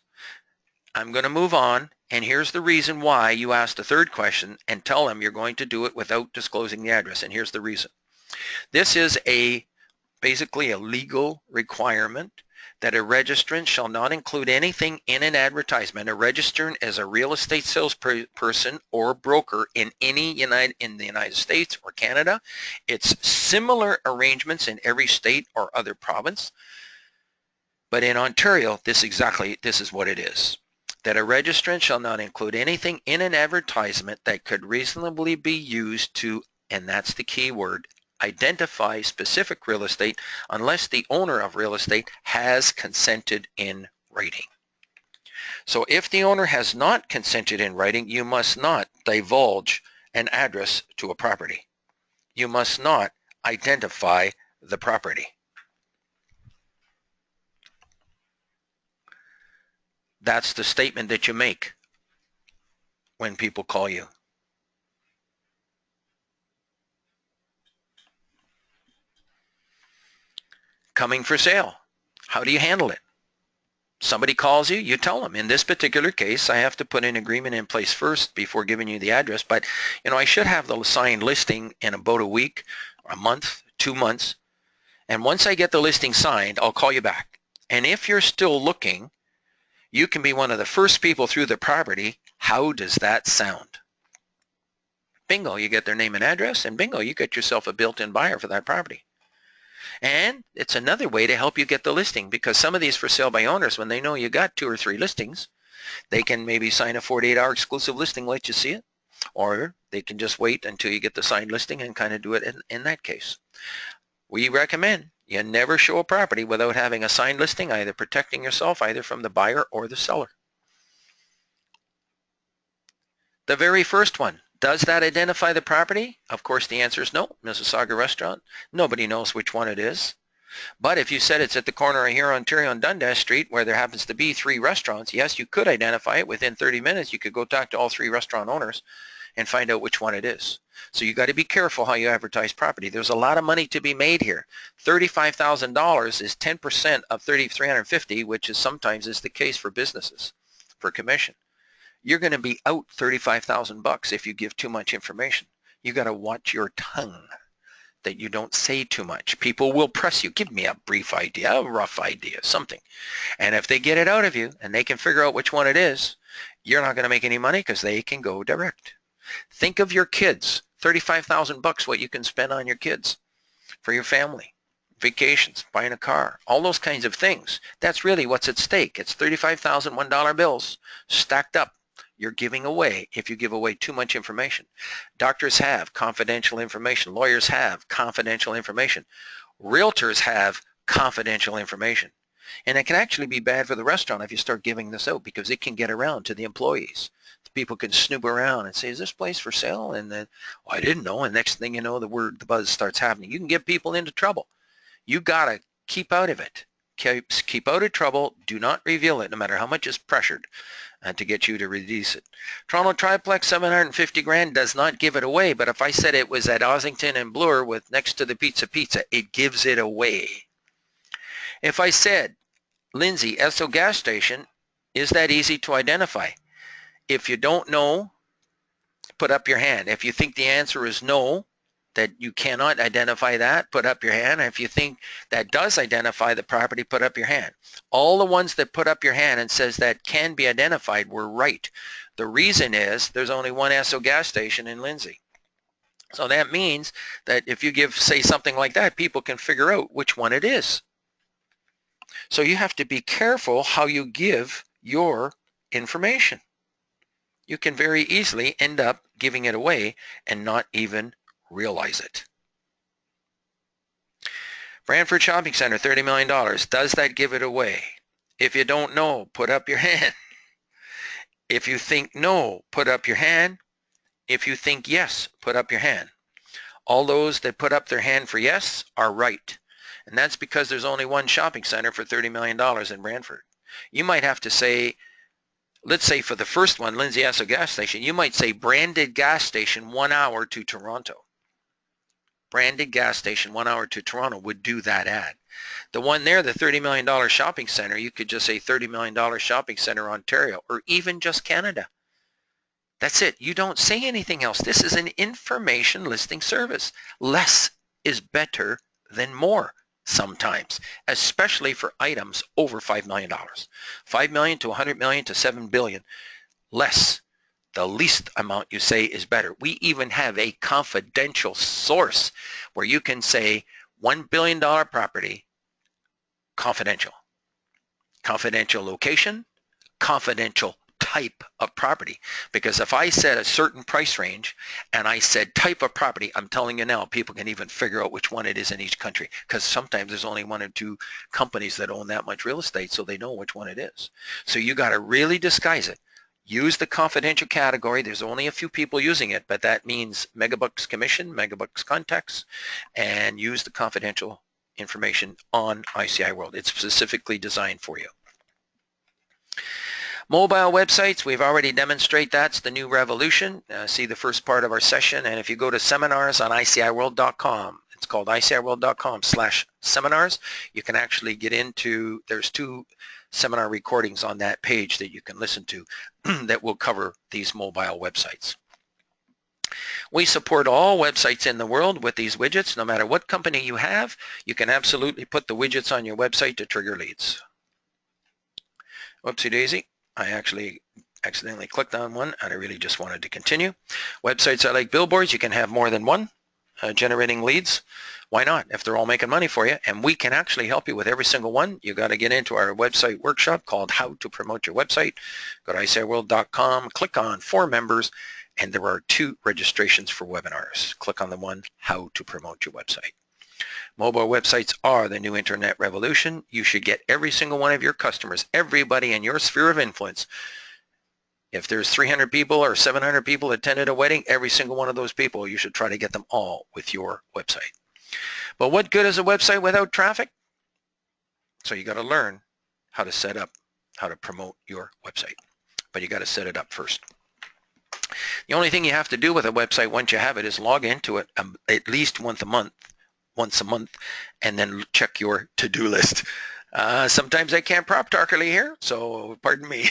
I'm going to move on, and here's the reason why you asked the 3rd question, and tell them you're going to do it without disclosing the address, and here's the reason. This is basically a legal requirement that a registrant shall not include anything in an advertisement. A registrant is a real estate salesperson or broker in the United States or Canada. It's similar arrangements in every state or other province. But in Ontario, this is what it is. That a registrant shall not include anything in an advertisement that could reasonably be used to, and that's the key word, identify specific real estate unless the owner of real estate has consented in writing. So if the owner has not consented in writing, you must not divulge an address to a property. You must not identify the property. That's the statement that you make when people call you. Coming for sale. How do you handle it? Somebody calls you, you tell them. In this particular case, I have to put an agreement in place first before giving you the address, but I should have the signed listing in about a week, or a month, 2 months. And once I get the listing signed, I'll call you back. And if you're still looking, you can be one of the first people through the property. How does that sound? Bingo, you get their name and address, and bingo, you get yourself a built-in buyer for that property. And it's another way to help you get the listing, because some of these for sale by owners, when they know you got 2 or 3 listings, they can maybe sign a 48-hour exclusive listing, let you see it, or they can just wait until you get the signed listing and kind of do it in that case. We recommend you never show a property without having a signed listing, either protecting yourself either from the buyer or the seller. The very first one, does that identify the property? Of course, the answer is no. Mississauga Restaurant. Nobody knows which one it is. But if you said it's at the corner of Huron, Ontario and Dundas Street, where there happens to be 3 restaurants, yes, you could identify it. Within 30 minutes, you could go talk to all 3 restaurant owners and find out which one it is. So you got to be careful how you advertise property. There's a lot of money to be made here. $35,000 is 10% of $3,350, which is sometimes is the case for businesses for commission. You're going to be out $35,000 if you give too much information. You got to watch your tongue, that you don't say too much. People will press you. Give me a brief idea, a rough idea, something. And if they get it out of you and they can figure out which one it is, you're not going to make any money because they can go direct. Think of your kids. $35,000, what you can spend on your kids for your family, vacations, buying a car, all those kinds of things. That's really what's at stake. It's $35,000 $1 bills stacked up. You're giving away if you give away too much information. Doctors have confidential information. Lawyers have confidential information. Realtors have confidential information. And it can actually be bad for the restaurant if you start giving this out, because it can get around to the employees. People can snoop around and say, is this place for sale? And then, oh, I didn't know. And next thing you know, the buzz starts happening. You can get people into trouble. You got to keep out of it. Keep out of trouble. Do not reveal it, no matter how much is pressured to get you to release it. Toronto Triplex, 750 grand, does not give it away. But if I said it was at Ossington and Bloor with next to the Pizza, it gives it away. If I said Lindsay, Esso gas station, is that easy to identify? If you don't know, put up your hand. If you think the answer is no, that you cannot identify that, put up your hand. And if you think that does identify the property, put up your hand. All the ones that put up your hand and says that can be identified were right. The reason is there's only one Esso gas station in Lindsay. So that means that if you say something like that, people can figure out which one it is. So you have to be careful how you give your information. You can very easily end up giving it away and not even realize it. Brantford Shopping Center, $30 million. Does that give it away? If you don't know, put up your hand. If you think no, put up your hand. If you think yes, put up your hand. All those that put up their hand for yes are right. And that's because there's only one shopping center for $30 million in Brantford. You might have to say, let's say for the first one, Lindsay Esso gas station, you might say branded gas station 1 hour to Toronto. Branded gas station 1 hour to Toronto would do that ad. The one there, the $30 million shopping center, you could just say $30 million shopping center Ontario, or even just Canada. That's it. You don't say anything else. This is an information listing service. Less is better than more sometimes, especially for items over $5 million. $5 million to $100 million to $7 billion. Less. The least amount you say is better. We even have a confidential source where you can say $1 billion property, confidential. Confidential location, confidential type of property. Because if I said a certain price range and I said type of property, I'm telling you now, people can even figure out which one it is in each country, because sometimes there's only 1 or 2 companies that own that much real estate, so they know which one it is. So you got to really disguise it. Use the confidential category. There's only a few people using it, but that means megabucks commission, megabucks contacts, and use the confidential information on ICIWorld. It's specifically designed for you. Mobile websites, we've already demonstrated that's the new revolution. See the first part of our session, and if you go to seminars on ICIWorld.com, it's called ICIWorld.com/seminars, you can actually get into, there's 2 seminar recordings on that page that you can listen to that will cover these mobile websites. We support all websites in the world with these widgets. No matter what company you have, you can absolutely put the widgets on your website to trigger leads. Whoopsie daisy. I actually accidentally clicked on one and I really just wanted to continue. Websites are like billboards. You can have more than one generating leads. Why not? If they're all making money for you, and we can actually help you with every single one. You got to get into our website workshop called How to Promote Your Website. Go to ICIWorld.com, click on For Members, and there are 2 registrations for webinars. Click on the one, How to Promote Your Website. Mobile websites are the new internet revolution. You should get every single one of your customers, everybody in your sphere of influence. If there's 300 people or 700 people attended a wedding, every single one of those people, you should try to get them all with your website. But what good is a website without traffic? So you got to learn how to set up, how to promote your website. But you got to set it up first. The only thing you have to do with a website once you have it is log into it at least once a month, and then check your to-do list. Sometimes I can't prop properly here, so pardon me.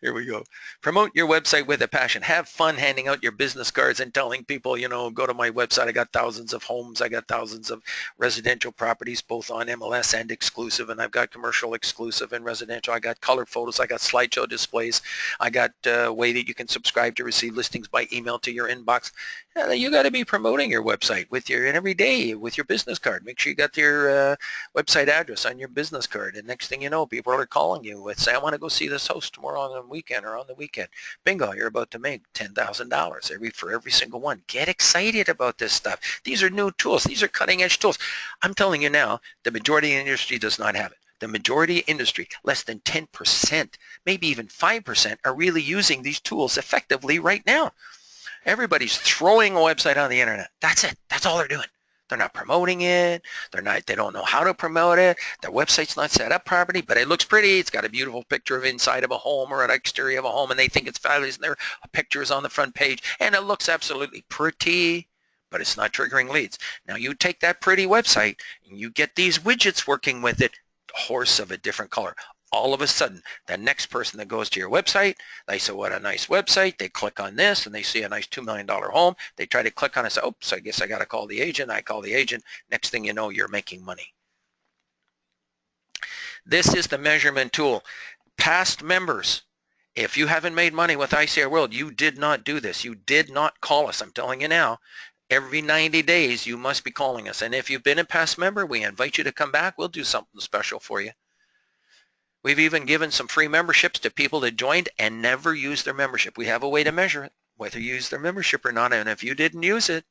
Here we go. Promote your website with a passion. Have fun handing out your business cards and telling people, you know, go to my website. I got thousands of homes. I got thousands of residential properties, both on MLS and exclusive, and I've got commercial exclusive and residential. I got color photos. I got slideshow displays. I got a way that you can subscribe to receive listings by email to your inbox. You got to be promoting your website with your, and every day with your business card. Make sure you got your website address on your business card, and next thing you know, people are calling you with, say, I want to go see this host tomorrow on the weekend or on the weekend. Bingo, you're about to make $10,000 for every single one. Get excited about this stuff. These are new tools. These are cutting edge tools. I'm telling you now, the majority of the industry does not have it. The majority of industry, less than 10%, maybe even 5%, are really using these tools effectively right now. Everybody's throwing a website on the internet. That's it. That's all they're doing. They're not promoting it. They don't know how to promote it. Their website's not set up properly, but it looks pretty. It's got a beautiful picture of inside of a home or an exterior of a home, and they think it's fabulous, and their pictures on the front page, and it looks absolutely pretty, but it's not triggering leads. Now you take that pretty website and you get these widgets working with it, horse of a different color. All of a sudden, the next person that goes to your website, they say, what a nice website. They click on this and they see a nice $2 million home. They try to click on it and say, oops, I guess I got to call the agent. I call the agent. Next thing you know, you're making money. This is the measurement tool. Past members, if you haven't made money with ICIWorld, you did not do this. You did not call us. I'm telling you now. Every 90 days, you must be calling us. And if you've been a past member, we invite you to come back. We'll do something special for you. We've even given some free memberships to people that joined and never used their membership. We have a way to measure it, whether you use their membership or not. And if you didn't use it,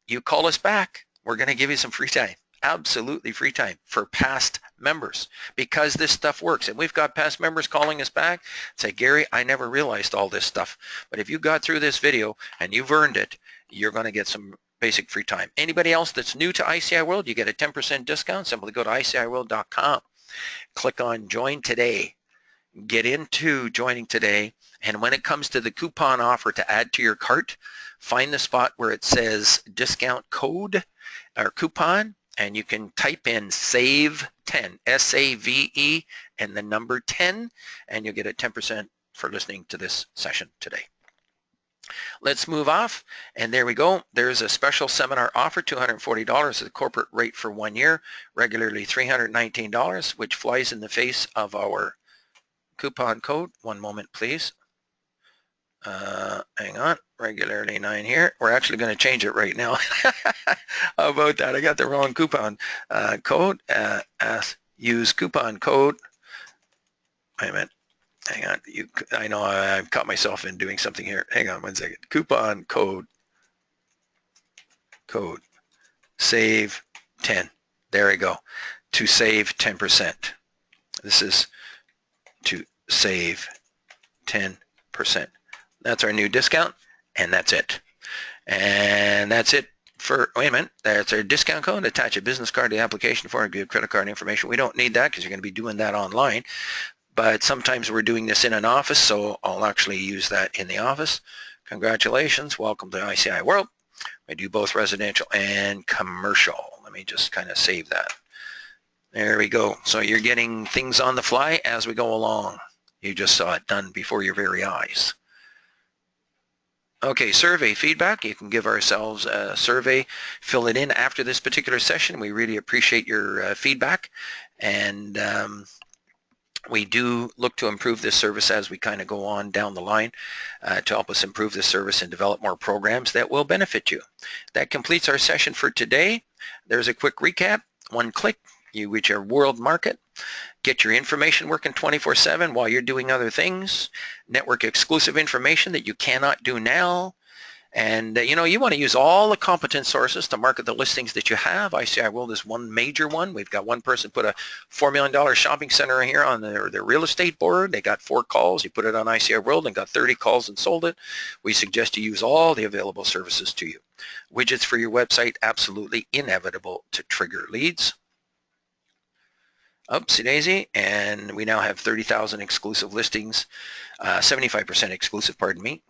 you call us back. We're going to give you some free time, absolutely free time for past members, because this stuff works. And we've got past members calling us back, say, Gary, I never realized all this stuff. But if you got through this video and you've earned it, you're going to get some basic free time. Anybody else that's new to ICIWorld, you get a 10% discount. Simply go to ICIWorld.com. Click on Join Today. Get into joining today, and when it comes to the coupon offer to add to your cart, find the spot where it says discount code or coupon, and you can type in SAVE10, S-A-V-E, and the number 10, and you'll get a 10% for listening to this session today. Let's move off, and there we go. There's a special seminar offer, $240 is the corporate rate for 1 year, regularly $319, which flies in the face of our coupon code. One moment, please. Hang on, regularly 9 here. We're actually going to change it right now. How about that? I got the wrong coupon code. Use coupon code. Wait a minute. Hang on, I know I've caught myself in doing something here. Hang on 1 second. Coupon code save 10. There we go. To save 10%. This is to save 10%. That's our new discount, and that's it. And that's it for, wait a minute, that's our discount code. Attach a business card to the application form, give credit card information. We don't need that because you're going to be doing that online. But sometimes we're doing this in an office, so I'll actually use that in the office. Congratulations. Welcome to ICIWorld. I do both residential and commercial. Let me just kind of save that. There we go. So you're getting things on the fly as we go along. You just saw it done before your very eyes. Okay, survey feedback. You can give ourselves a survey, fill it in after this particular session. We really appreciate your feedback. And We do look to improve this service as we kind of go on down the line to help us improve this service and develop more programs that will benefit you. That completes our session for today. There's a quick recap. One click, you reach your world market. Get your information working 24/7 while you're doing other things. Network exclusive information that you cannot do now. And you know, you want to use all the competent sources to market the listings that you have. ICIWorld is one major one. We've got one person put a $4 million shopping center here on their real estate board. They got 4 calls. You put it on ICIWorld and got 30 calls and sold it. We suggest you use all the available services to you. Widgets for your website, absolutely inevitable to trigger leads. Oopsie daisy, and we now have 30,000 exclusive listings, 75% exclusive, pardon me.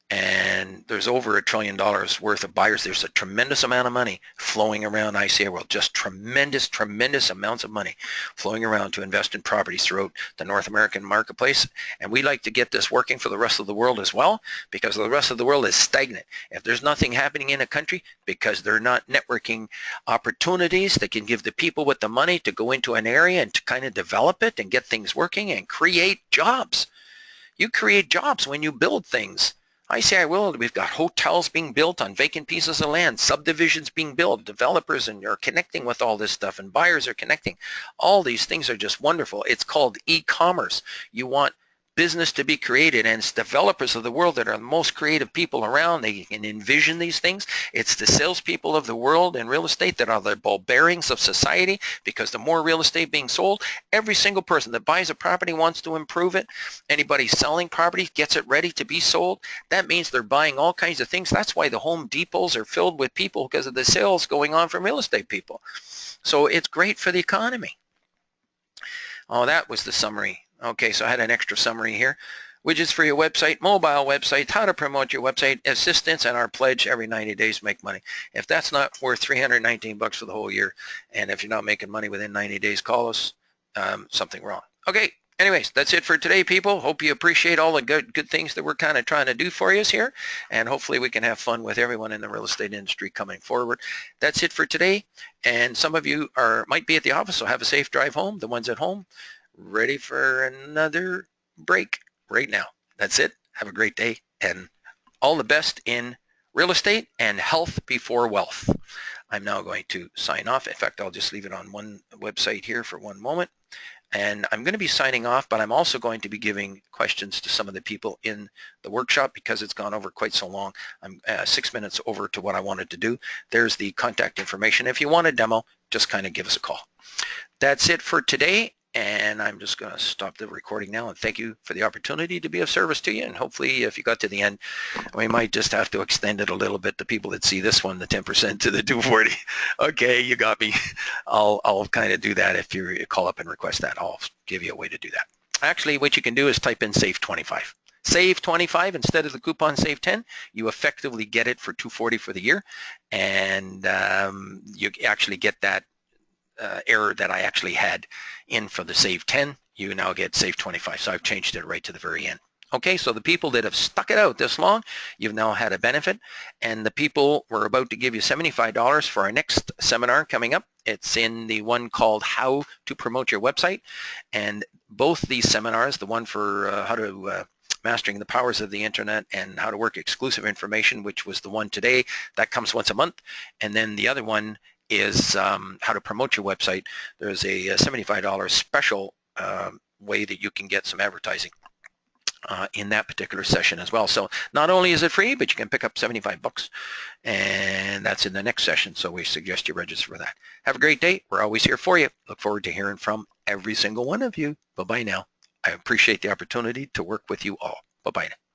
And there's over $1 trillion worth of buyers. There's a tremendous amount of money flowing around ICIWorld, just tremendous amounts of money flowing around to invest in properties throughout the North American marketplace. And we like to get this working for the rest of the world as well, because the rest of the world is stagnant. If there's nothing happening in a country because they're not networking opportunities that can give the people with the money to go into an area and to kind of develop it and get things working and create jobs. You create jobs when you build things. ICIWorld, we've got hotels being built on vacant pieces of land, subdivisions being built, developers and you're connecting with all this stuff, and buyers are connecting. All these things are just wonderful. It's called e-commerce. You want business to be created, and it's developers of the world that are the most creative people around. They can envision these things. It's the salespeople of the world in real estate that are the ball bearings of society, because the more real estate being sold, every single person that buys a property wants to improve it. Anybody selling property gets it ready to be sold. That means they're buying all kinds of things. That's why the Home Depots are filled with people, because of the sales going on from real estate people. So it's great for the economy. Oh, that was the summary. Okay, so I had an extra summary here. Widgets for your website, mobile website, how to promote your website, assistance, and our pledge every 90 days make money. If that's not worth $319 for the whole year, and if you're not making money within 90 days, call us. Something wrong. Okay, anyways, that's it for today, people. Hope you appreciate all the good things that we're kind of trying to do for you here, and hopefully we can have fun with everyone in the real estate industry coming forward. That's it for today, and some of you might be at the office, so have a safe drive home. The ones at home, ready for another break right now. That's it. Have a great day, and all the best in real estate and health before wealth. I'm now going to sign off. In fact, I'll just leave it on one website here for one moment. And I'm going to be signing off, but I'm also going to be giving questions to some of the people in the workshop, because it's gone over quite so long. I'm 6 minutes over to what I wanted to do. There's the contact information. If you want a demo, just kind of give us a call. That's it for today. And I'm just going to stop the recording now, and thank you for the opportunity to be of service to you. And hopefully, if you got to the end, we might just have to extend it a little bit. The people that see this one, the 10% to the 240. Okay, you got me. I'll kind of do that. If you call up and request that, I'll give you a way to do that. Actually, what you can do is type in save 25. Save 25 instead of the coupon save 10. You effectively get it for 240 for the year, and you actually get that error that I actually had in for the save 10. You now get save 25. So I've changed it right to the very end. Okay, so the people that have stuck it out this long, you've now had a benefit. And the people, we're about to give you $75 for our next seminar coming up. It's in the one called How to Promote Your Website. And both these seminars, the one for how to Mastering the Powers of the Internet and How to Work Exclusive Information, which was the one today, that comes once a month. And then the other one is how to promote your website. There's a $75 special way that you can get some advertising in that particular session as well. So not only is it free, but you can pick up $75, and that's in the next session. So we suggest you register for that. Have a great day. We're always here for you. Look forward to hearing from every single one of you. Bye-bye now. I appreciate the opportunity to work with you all. Bye-bye now.